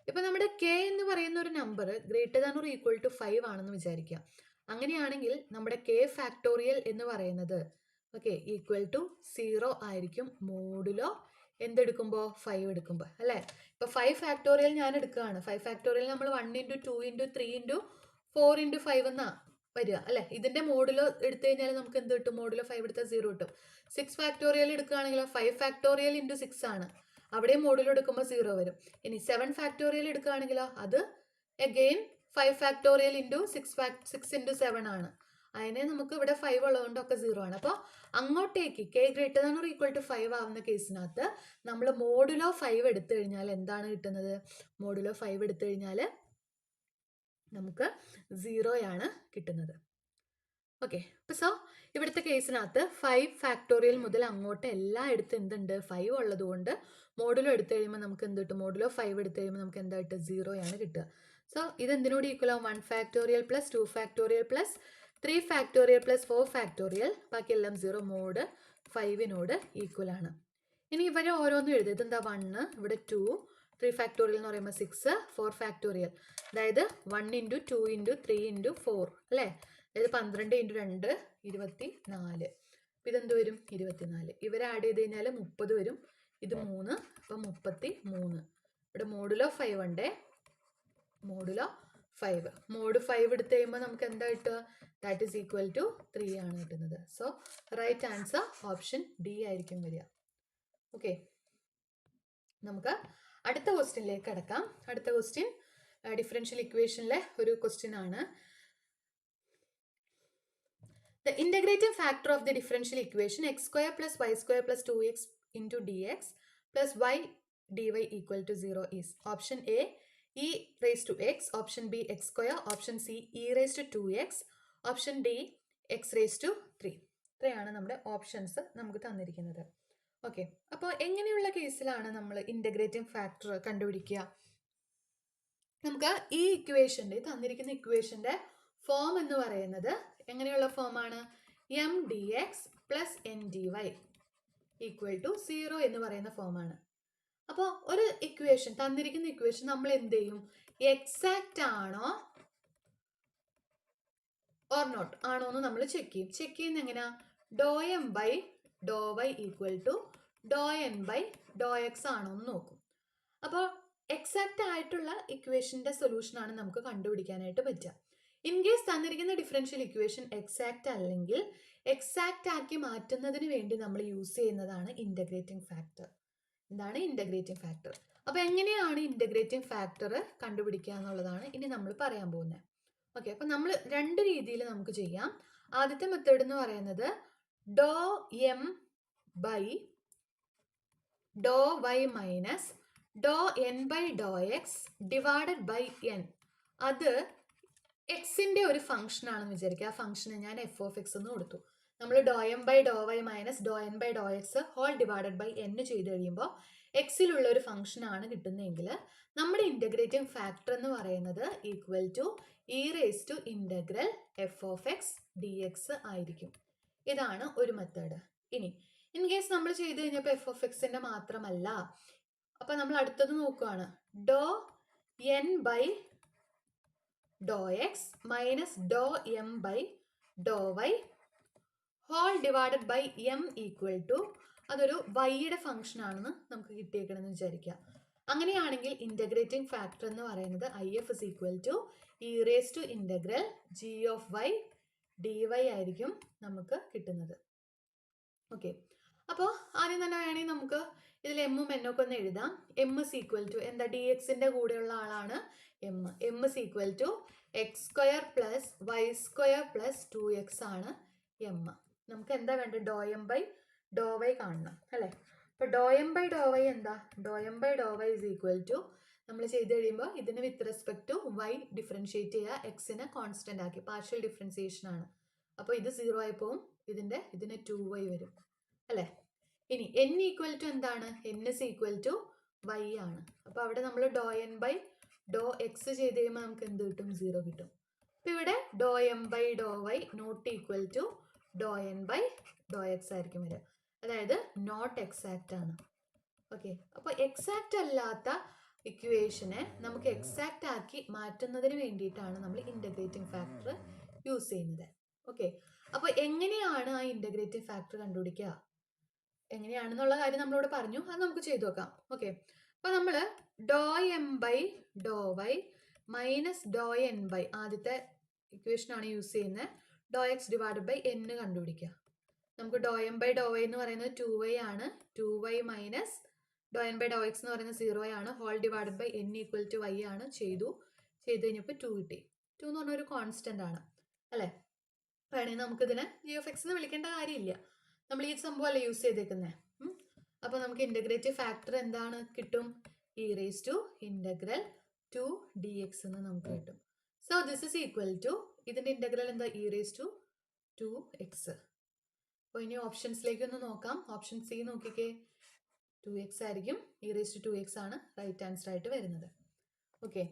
ഇപ്പം നമ്മുടെ കെ എന്ന് പറയുന്ന ഒരു number greater than or equal to 5 ആണെന്ന് വിചാരിക്കുക. അങ്ങനെയാണെങ്കിൽ നമ്മുടെ കെ ഫാക്ടോറിയൽ എന്ന് പറയുന്നത് ഓക്കെ ഈക്വൽ ടു 0 ആയിരിക്കും മോഡുലോ എന്തെടുക്കുമ്പോൾ 5 എടുക്കുമ്പോൾ, അല്ലേ? ഇപ്പൊ 5 ഫാക്ടോറിയൽ ഞാൻ എടുക്കുകയാണ്. 5 ഫാക്ടോറിയൽ നമ്മൾ 1 ഇൻറ്റു 2 ഇൻറ്റു 3 ഇൻറ്റു 4 ഇൻറ്റു 5 എന്നാ വരിക, അല്ലെ? ഇതിന്റെ മോഡുലോ എടുത്തു കഴിഞ്ഞാൽ നമുക്ക് എന്ത് കിട്ടും? മോഡുലോ 5 എടുത്താൽ 0 കിട്ടും. 6 ഫാക്ടോറിയൽ എടുക്കുകയാണെങ്കിലോ 5 ഫാക്ടോറിയൽ ഇൻറ്റു 6 ആണ്, അവിടെ മോഡുലോ എടുക്കുമ്പോൾ 0 വരും. ഇനി 7 ഫാക്ടോറിയൽ എടുക്കുകയാണെങ്കിലോ അത് അഗെയിൻ 5 ഫാക്ടോറിയൽ ഇൻറ്റു 6 ഇൻറ്റു 7 ആണ്. അതിനെ നമുക്ക് ഇവിടെ 5 ഉള്ളതുകൊണ്ടൊക്കെ 0 ആണ്. അപ്പോൾ അങ്ങോട്ടേക്ക് K greater than or equal to 5 ആവുന്ന കേസിനകത്ത് നമ്മൾ മോഡുലോ 5 എടുത്തു കഴിഞ്ഞാൽ എന്താണ് കിട്ടുന്നത്? മോഡുലോ 5 എടുത്തു കഴിഞ്ഞാൽ നമുക്ക് 0 ആണ് കിട്ടുന്നത്. ഓക്കെ, അപ്പോൾ സോ ഇവിടുത്തെ കേസിനകത്ത് 5 ഫാക്ടോറിയൽ മുതൽ അങ്ങോട്ട് എല്ലായിടത്തും എന്തുണ്ട്? 5 ഉള്ളത് കൊണ്ട് മോഡുലോ എടുത്തു കഴിയുമ്പോൾ നമുക്ക് എന്ത് കിട്ടും? മോഡുലോ 5 എടുത്തു കഴിയുമ്പോൾ നമുക്ക് എന്തായിട്ട് 0 ആണ് കിട്ടുക. സോ ഇതെന്തിനോട് ഈക്വൽ ആവും? 1 factorial plus 2 factorial plus 3 factorial plus 4 factorial, ബാക്കിയെല്ലാം 0. മോഡ് 5നോട് ഈക്വൽ ആണ്. ഇനി ഇവരെ ഓരോന്നും എഴുതും. ഇതെന്താ? 1, ഇവിടെ 2, 3 ഫാക്ടോറിയൽ എന്ന് പറയുമ്പോൾ 6, 4 ഫാക്ടോറിയൽ, അതായത് 1 ഇൻറ്റു 2 ഇൻറ്റു 3 ഇൻറ്റു 4, അല്ലേ? അതായത് 12 ഇൻറ്റു 2 24. അപ്പം ഇതെന്ത് വരും? 24. ഇവരെ ആഡ് ചെയ്ത് കഴിഞ്ഞാൽ 30 വരും. ഇത് 3, അപ്പം 33. ഇവിടെ മോഡുലോ 5 ഉണ്ട്. മോഡുലോ 5, മോഡ് 5 എടുത്തു കഴിയുമ്പോൾ നമുക്ക് എന്താ കിട്ടുക? ദാറ്റ് ഈസ് ഈക്വൽ ടു 3 ആണ് കിട്ടുന്നത്. So right answer option D ആയിരിക്കും വരിക. ഓക്കെ, നമുക്ക് അടുത്ത ക്വസ്റ്റ്യനിലേക്ക് കടക്കാം. അടുത്ത ക്വസ്റ്റ്യൻ ഡിഫറൻഷ്യൽ ഇക്വേഷനിലെ ഒരു ക്വസ്റ്റ്യൻ ആണ്. The integrating factor of the differential equation x square plus y square plus 2x into dx plus y dy equal to 0 is option A e raised to x, option B x square, option C e raised to 2x, option D x raised to 3. ഇത്രയാണ് നമ്മുടെ ഓപ്ഷൻസ് നമുക്ക് തന്നിരിക്കുന്നത്. ഓക്കെ, അപ്പോൾ എങ്ങനെയുള്ള കേസിലാണ് നമ്മൾ ഇൻ്റഗ്രേറ്റിംഗ് ഫാക്ടർ കണ്ടുപിടിക്കുക? നമുക്ക് ഈ ഇക്വേഷൻ്റെ തന്നിരിക്കുന്ന ഇക്വേഷൻ്റെ ഫോം എന്ന് പറയുന്നത് എങ്ങനെയുള്ള ഫോമാണ്? M D X plus N D Y equal to 0 എന്ന് പറയുന്ന ഫോമാണ്. അപ്പോൾ ഒരു ഇക്വേഷൻ തന്നിരിക്കുന്ന ഇക്വേഷൻ നമ്മൾ എന്ത് ചെയ്യും? എക്സാക്റ്റ് ആണോ ഓർ നോട്ട് ആണോ എന്ന് നമ്മൾ ചെക്ക് ചെയ്യും. ചെക്ക് ചെയ്യുന്ന എങ്ങനെയാ? Doe M by Dr Y equal to doe N by Dr X ആണോ എന്ന് നോക്കും. അപ്പോൾ എക്സാക്റ്റ് ആയിട്ടുള്ള ഇക്വേഷൻ്റെ സൊല്യൂഷനാണ് നമുക്ക് കണ്ടുപിടിക്കാനായിട്ട് പറ്റുക. ഇൻ കേസ് തന്നിരിക്കുന്ന ഡിഫറൻഷ്യൽ ഇക്വേഷൻ എക്സാക്റ്റ് അല്ലെങ്കിൽ എക്സാക്റ്റ് ആക്കി മാറ്റുന്നതിന് വേണ്ടി നമ്മൾ യൂസ് ചെയ്യുന്നതാണ് ഇൻ്റഗ്രേറ്റിംഗ് ഫാക്ടർ. എന്താണ് ഇൻ്റഗ്രേറ്റിംഗ് ഫാക്ടർ? അപ്പോൾ എങ്ങനെയാണ് ഇൻ്റഗ്രേറ്റിംഗ് ഫാക്ടർ കണ്ടുപിടിക്കുക എന്നുള്ളതാണ് ഇനി നമ്മൾ പറയാൻ പോകുന്നത്. ഓക്കെ, അപ്പോൾ നമ്മൾ 2 രീതിയിൽ നമുക്ക് ചെയ്യാം. ആദ്യത്തെ മെത്തേഡ് എന്ന് പറയുന്നത് doe M by Dr Y minus Dr N by Dr X divided by N. അത് എക്സിൻ്റെ ഒരു ഫംഗ്ഷൻ ആണെന്ന് വിചാരിക്കുക. ആ ഫംഗ്ഷന് ഞാൻ എഫ് ഓഫ് എക്സ് എന്ന് കൊടുത്തു. നമ്മൾ ഡോ M by Dr Y minus Dr N by Dr X whole divided by N ചെയ്ത് കഴിയുമ്പോൾ എക്സിലുള്ള ഒരു ഫംഗ്ഷൻ ആണ് കിട്ടുന്നതെങ്കിൽ നമ്മുടെ ഇൻ്റഗ്രേറ്റിംഗ് ഫാക്ടർ എന്ന് പറയുന്നത് equal to e raise to integral f of x d x ആയിരിക്കും. ഇതാണ് ഒരു മെത്തേഡ്. ഇനി ഇൻ കേസ് നമ്മൾ ചെയ്ത് കഴിഞ്ഞപ്പോൾ എഫ് ഓഫ് എക്സിൻ്റെ മാത്രമല്ല, അപ്പം നമ്മൾ അടുത്തത് നോക്കുകയാണ്. Doe N by Dr X minus doe M by Dr Y whole divided by M equal to അതൊരു വൈയുടെ ഫംഗ്ഷൻ ആണെന്ന് നമുക്ക് കിട്ടിയേക്കണമെന്ന് വിചാരിക്കുക. അങ്ങനെയാണെങ്കിൽ ഇൻ്റഗ്രേറ്റിംഗ് ഫാക്ടർ എന്ന് പറയുന്നത് I F is equal to e raise to integral g of y d y ആയിരിക്കും നമുക്ക് കിട്ടുന്നത്. ഓക്കെ, അപ്പോൾ ആദ്യം തന്നെ വേണമെങ്കിൽ നമുക്ക് ഇതിൽ എമ്മും എന്നൊക്കെ ഒന്ന് എഴുതാം. എം ഇസ് ഈക്വൽ ടു എന്താ, ഡി എക്സിൻ്റെ കൂടെയുള്ള ആളാണ് M. M is equal to X square plus Y square plus 2x ആണ് എം. നമുക്ക് എന്താ വേണ്ടത്, doe M by Dr Y കാണണം അല്ലേ. അപ്പോൾ doe M by Dr Y എന്താ, doe M by Dr Y is equal to നമ്മൾ ചെയ്ത് കഴിയുമ്പോൾ ഇതിന് with respect to Y differentiate ചെയ്യുക, എക്സിനെ കോൺസ്റ്റൻ്റ് ആക്കി, പാർഷ്യൽ ഡിഫറൻസിയേഷൻ ആണ്. അപ്പോൾ ഇത് 0 ആയി പോവും, ഇതിന് 2y വരും അല്ലേ. ഇനി n ഈക്വൽ ടു എന്താണ്, n is equal to y ആണ്. അപ്പോൾ അവിടെ നമ്മൾ doe N by Dr X ചെയ്ത് കഴിയുമ്പോൾ നമുക്ക് എന്ത് കിട്ടും, 0 കിട്ടും. അപ്പോൾ ഇവിടെ doe M by Dr Y not equal to doe N by Dr X ആയിരിക്കും വരിക, അതായത് നോട്ട് എക്സാക്റ്റ് ആണ്. ഓക്കെ, അപ്പോൾ എക്സാക്റ്റ് അല്ലാത്ത ഇക്വേഷനെ നമുക്ക് എക്സാക്റ്റ് ആക്കി മാറ്റുന്നതിന് വേണ്ടിയിട്ടാണ് നമ്മൾ ഇൻ്റഗ്രേറ്റിംഗ് ഫാക്ടർ യൂസ് ചെയ്യുന്നത്. ഓക്കെ, അപ്പോൾ എങ്ങനെയാണ് ആ ഇൻ്റഗ്രേറ്റിംഗ് ഫാക്ടർ കണ്ടുപിടിക്കുക, എങ്ങനെയാണെന്നുള്ള കാര്യം നമ്മളോട് പറഞ്ഞു, അത് നമുക്ക് ചെയ്തു നോക്കാം. ഓക്കെ, അപ്പോൾ നമ്മൾ ഡോ M by Dr Y minus Dr N by ആദ്യത്തെ ഇക്വേഷനാണ് യൂസ് ചെയ്യുന്നത്, ഡോ എക്സ് ഡിവൈഡ് ബൈ എൻ കണ്ടുപിടിക്കുക. നമുക്ക് ഡോ എം ബൈ ഡോ വൈ എന്ന് പറയുന്നത് 2y ആണ്, 2y minus Dr N by Dr X എന്ന് പറയുന്നത് 0 ആണ്, whole divide by N equal to y ആണ്. ചെയ്ത് കഴിഞ്ഞപ്പോൾ 2 കിട്ടി. 2 എന്ന് പറഞ്ഞ ഒരു കോൺസ്റ്റൻ്റ് ആണ് അല്ലേ. വേണമെങ്കിൽ നമുക്കിതിനെ ജി ഓഫ് എക്സ് എന്ന് വിളിക്കേണ്ട കാര്യമില്ല, നമ്മൾ ഈ സംഭവം അല്ലേ യൂസ് ചെയ്തേക്കുന്നത്. അപ്പോൾ നമുക്ക് ഇൻ്റഗ്രേറ്റീവ് ഫാക്ടർ എന്താണ് കിട്ടും, e raise to integral 2 dx എന്ന് നമുക്ക് കിട്ടും. So this is equal to ഇതിൻ്റെ ഇൻ്റഗ്രൽ എന്താ, ഇ റേസ് ടു 2x. അപ്പോൾ ഇനി ഓപ്ഷൻസിലേക്ക് ഒന്ന് നോക്കാം. ഓപ്ഷൻ സി നോക്കിക്കേ, 2x ആയിരിക്കും, ഇ റേസ് ടു 2x ആണ് റൈറ്റ് ആൻസർ ആയിട്ട് വരുന്നത്. ഓക്കെ,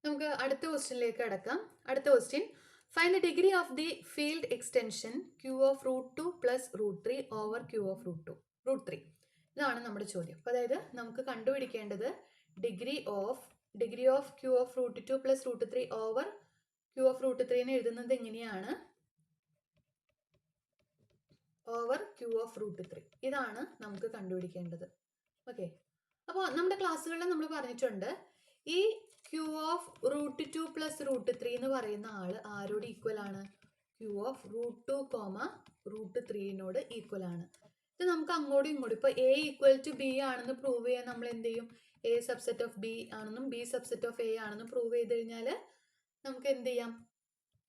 നമുക്ക് അടുത്ത ക്വസ്റ്റ്യനിലേക്ക് കടക്കാം. അടുത്ത question, find the degree of the field extension q of √2 plus √3 over q of √3. ഇതാണ് നമ്മുടെ ചോദ്യം. അപ്പോൾ അതായത് നമുക്ക് കണ്ടുപിടിക്കേണ്ടത് degree of q of √2 plus √3 over q of √3 എഴുതുന്നത് എങ്ങനെയാണ്, ഓവർ q ഓഫ് √3. ഇതാണ് നമുക്ക് കണ്ടുപിടിക്കേണ്ടത്. ഓക്കെ, അപ്പോൾ നമ്മുടെ ക്ലാസ്സുകളിൽ നമ്മൾ പറഞ്ഞിട്ടുണ്ട് ഈ q ഓഫ് √2 പ്ലസ് √3 എന്ന് പറയുന്ന ആൾ ആരോട് ഈക്വൽ ആണ്, q ഓഫ് √2 √3നോട് ഈക്വൽ ആണ്. ഇത് നമുക്ക് അങ്ങോട്ടും ഇങ്ങോട്ടും ഇപ്പോൾ a ഈക്വൽ ടു b ആണെന്ന് പ്രൂവ് ചെയ്യാൻ നമ്മൾ എന്ത് ചെയ്യും, a സബ്സെറ്റ് ഓഫ് b ആണെന്നും b സബ്സെറ്റ് ഓഫ് a ആണെന്നും പ്രൂവ് ചെയ്ത് കഴിഞ്ഞാൽ നമുക്ക് എന്ത് ചെയ്യാം,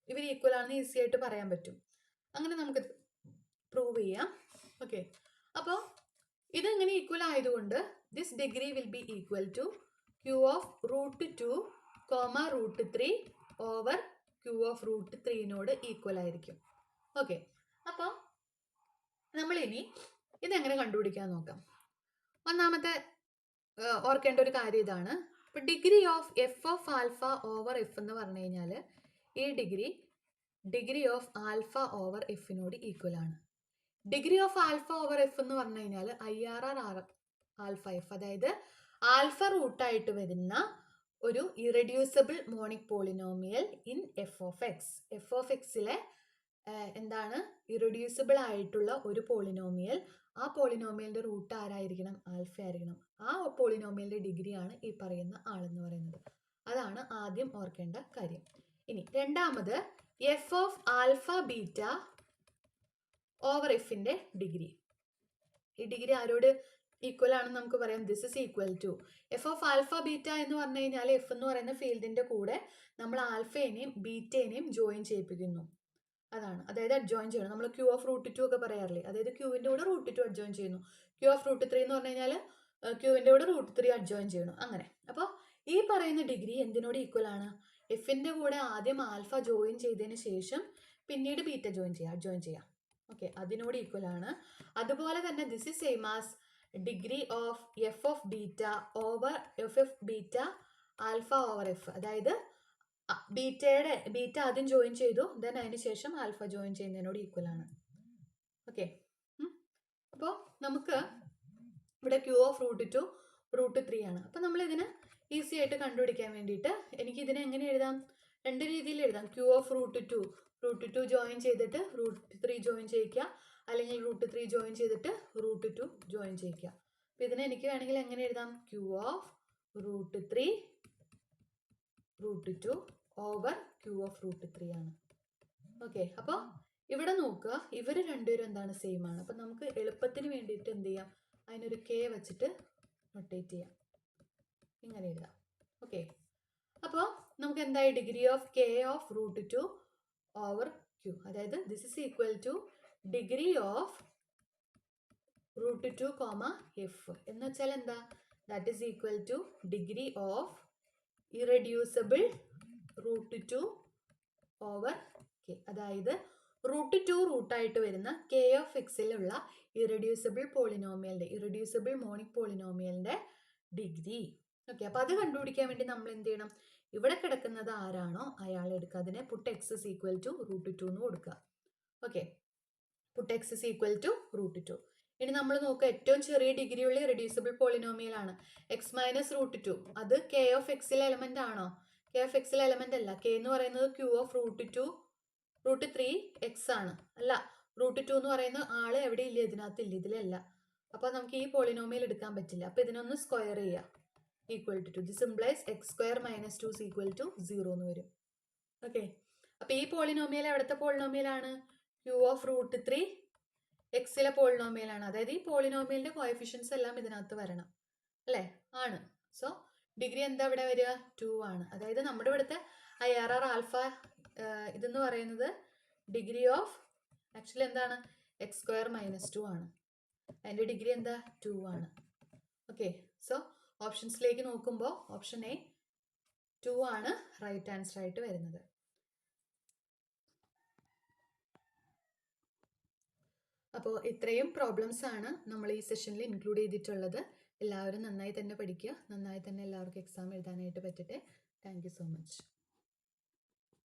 ഇവർ ഈക്വൽ ആണെന്ന് ഈസി ആയിട്ട് പറയാൻ പറ്റും. അങ്ങനെ നമുക്ക് പ്രൂവ് ചെയ്യാം. ഓക്കെ, അപ്പോൾ ഇതെങ്ങനെ ഈക്വൽ ആയതുകൊണ്ട് this degree will be equal to q of √2 √3 over q of √3നോട് ഈക്വൽ ആയിരിക്കും. ഓക്കെ, അപ്പോൾ നമ്മളിനി ഇതെങ്ങനെ കണ്ടുപിടിക്കാൻ നോക്കാം. ഒന്നാമത്തെ ഓർക്കേണ്ട ഒരു കാര്യം ഇതാണ്. ഇപ്പോൾ degree of F of alpha over F എന്ന് പറഞ്ഞു കഴിഞ്ഞാൽ ഈ ഡിഗ്രി ഓഫ് ആൽഫ ഓവർ എഫിനോട് ഈക്വൽ ആണ്. Degree of alpha over F എന്ന് പറഞ്ഞു കഴിഞ്ഞാൽ IRR ആൽഫ എഫ്, അതായത് ആൽഫ റൂട്ടായിട്ട് വരുന്ന ഒരു irreducible monic polynomial in F of X. F of എക്സിലെ എന്താണ് ഇറഡ്യൂസിബിൾ ആയിട്ടുള്ള ഒരു പോളിനോമിയൽ, ആ പോളിനോമിയലിൻ്റെ റൂട്ട് ആരായിരിക്കണം, ആൽഫ ആയിരിക്കണം. ആ പോളിനോമിയലിൻ്റെ ഡിഗ്രിയാണ് ഈ പറയുന്ന ആളെന്ന് പറയുന്നത്. അതാണ് ആദ്യം ഓർക്കേണ്ട കാര്യം. ഇനി രണ്ടാമത് f of alpha beta over എഫിൻ്റെ ഡിഗ്രി. ഈ ഡിഗ്രി ആരോട് ഈക്വൽ ആണെന്ന് നമുക്ക് പറയാം, this is equal to f of alpha beta എന്ന് പറഞ്ഞു കഴിഞ്ഞാൽ എഫ് എന്ന് പറയുന്ന ഫീൽഡിൻ്റെ കൂടെ നമ്മൾ ആൽഫേനെയും ബീറ്റേനെയും ജോയിൻ ചെയ്യിപ്പിക്കുന്നു. അതാണ്, അതായത് അഡ്ജോയിൻ ചെയ്യണം. നമ്മൾ q ഓഫ് √2 ഒക്കെ പറയാറില്ലേ, അതായത് ക്യൂവിൻ്റെ കൂടെ √2 അഡ്ജോയിൻ ചെയ്യുന്നു. q ഓഫ് √3 എന്ന് പറഞ്ഞു കഴിഞ്ഞാൽ ക്യൂവിൻ്റെ കൂടെ √3 അഡ്ജോയിൻ ചെയ്യണം. അങ്ങനെ അപ്പോൾ ഈ പറയുന്ന ഡിഗ്രി എന്തിനോട് ഈക്വൽ ആണ്, എഫിൻ്റെ കൂടെ ആദ്യം ആൽഫ ജോയിൻ ചെയ്തതിന് ശേഷം പിന്നീട് ബീറ്റ അഡ്ജോയിൻ ചെയ്യാം. ഓക്കെ, അതിനോട് ഈക്വൽ ആണ്. അതുപോലെ തന്നെ this is same as degree of F of beta over F of beta alpha over F, അതായത് ബീറ്റ ആദ്യം ജോയിൻ ചെയ്തു, ദെൻ അതിന് ശേഷം ആൽഫ ജോയിൻ ചെയ്യുന്നതിനോട് ഈക്വൽ ആണ്. ഓക്കെ, അപ്പോൾ നമുക്ക് ഇവിടെ q ഓഫ് √2 √3 ആണ്. അപ്പോൾ നമ്മൾ ഇതിന് ഈസി ആയിട്ട് കണ്ടുപിടിക്കാൻ വേണ്ടിയിട്ട് എനിക്ക് ഇതിനെ എങ്ങനെ എഴുതാം, രണ്ട് രീതിയിൽ എഴുതാം. q ഓഫ് √2 √2 ജോയിൻ ചെയ്തിട്ട് √3 ജോയിൻ ചെയ്യിക്കുക, അല്ലെങ്കിൽ √3 ജോയിൻ ചെയ്തിട്ട് √2 ജോയിൻ ചെയ്യിക്കുക. അപ്പം ഇതിനെ എനിക്ക് വേണമെങ്കിൽ എങ്ങനെ എഴുതാം? Q of √3 √2 over Q of √3 ആണ്. ഓക്കെ, അപ്പോൾ ഇവിടെ നോക്കുക, ഇവർ രണ്ടുപേരും എന്താണ്? സെയിം ആണ്. അപ്പം നമുക്ക് എളുപ്പത്തിന് വേണ്ടിയിട്ട് എന്ത് ചെയ്യാം? അതിനൊരു K വെച്ചിട്ട് നൊട്ടേറ്റ് ചെയ്യാം, ഇങ്ങനെ എഴുതാം. ഓക്കെ, അപ്പോൾ നമുക്ക് എന്തായി? Degree of K of √2 over Q, അതായത് this is equal to degree of √2, F എന്ന് വെച്ചാൽ എന്താ? That is equal to degree of irreducible √2 over K, അതായത് √2 റൂട്ടായിട്ട് വരുന്ന K ഓഫ് എക്സിലുള്ള ഇറഡ്യൂസിബിൾ പോളിനോമിയലിൻ്റെ, ഇറഡ്യൂസിബിൾ മോണിക് പോളിനോമിയലിൻ്റെ ഡിഗ്രി. ഓക്കെ, അപ്പോൾ അത് കണ്ടുപിടിക്കാൻ വേണ്ടി നമ്മൾ എന്ത് ചെയ്യണം? ഇവിടെ കിടക്കുന്നത് ആരാണോ അയാൾ എടുക്കുക, അതിനെ put x is equal to √2 എന്ന് കൊടുക്കുക. Okay, put x is equal to √2. ഇനി നമ്മൾ നോക്കുക, ഏറ്റവും ചെറിയ ഡിഗ്രിയുള്ള ഇറഡ്യൂസിബിൾ പോളിനോമിയൽ ആണ് എക്സ് മൈനസ് √2. അത് K ഓഫ് എക്സിലെ എലമെന്റ് ആണോ? K ഓഫ് എക്സിലെ എലമെന്റ് അല്ല. K എന്ന് പറയുന്നത് Q ഓഫ് √3 എക്സ് ആണ്. അല്ല, √2 എന്ന് പറയുന്ന ആള് എവിടെ ഇല്ല? ഇതിനകത്ത് ഇല്ല, ഇതിലല്ല. അപ്പോൾ നമുക്ക് ഈ പോളിനോമിയൽ എടുക്കാൻ പറ്റില്ല. അപ്പോൾ ഇതിനൊന്ന് സ്ക്വയർ ചെയ്യുക, equal to 2. This implies x² - 2 equal to 0 എന്ന് വരും. ഓക്കെ, അപ്പോൾ ഈ പോളിനോമിയൽ എവിടുത്തെ പോളിനോമിയലാണ്? Q ഓഫ് √3 എക്സിലെ പോളിനോമിയലാണ്. അതായത് ഈ പോളിനോമിയലിന്റെ കോഎഫിഷ്യൻസ് എല്ലാം ഇതിനകത്ത് വരണം, അല്ലേ? ആണ്. സോ ഡിഗ്രി എന്താ ഇവിടെ വരിക? 2 ആണ്. അതായത് നമ്മുടെ ഇവിടുത്തെ IRR ആൽഫ ഇതെന്ന് പറയുന്നത് ഡിഗ്രി ഓഫ് ആക്ച്വലി എന്താണ്? x² - 2 ആണ്. അതിൻ്റെ ഡിഗ്രി എന്താ? 2 ആണ്. ഓക്കെ, സോ ഓപ്ഷൻസിലേക്ക് നോക്കുമ്പോൾ ഓപ്ഷൻ എ 2 ആണ് റൈറ്റ് ആൻസർ ആയിട്ട് വരുന്നത്. അപ്പോൾ ഇത്രയും പ്രോബ്ലംസ് ആണ് നമ്മൾ ഈ സെഷനിൽ ഇൻക്ലൂഡ് ചെയ്തിട്ടുള്ളത്. എല്ലാവരും നന്നായി തന്നെ പഠിക്കുക, നന്നായി തന്നെ എല്ലാവർക്കും എക്സാം എഴുതാനായിട്ട് പറ്റട്ടെ. Thank you so much.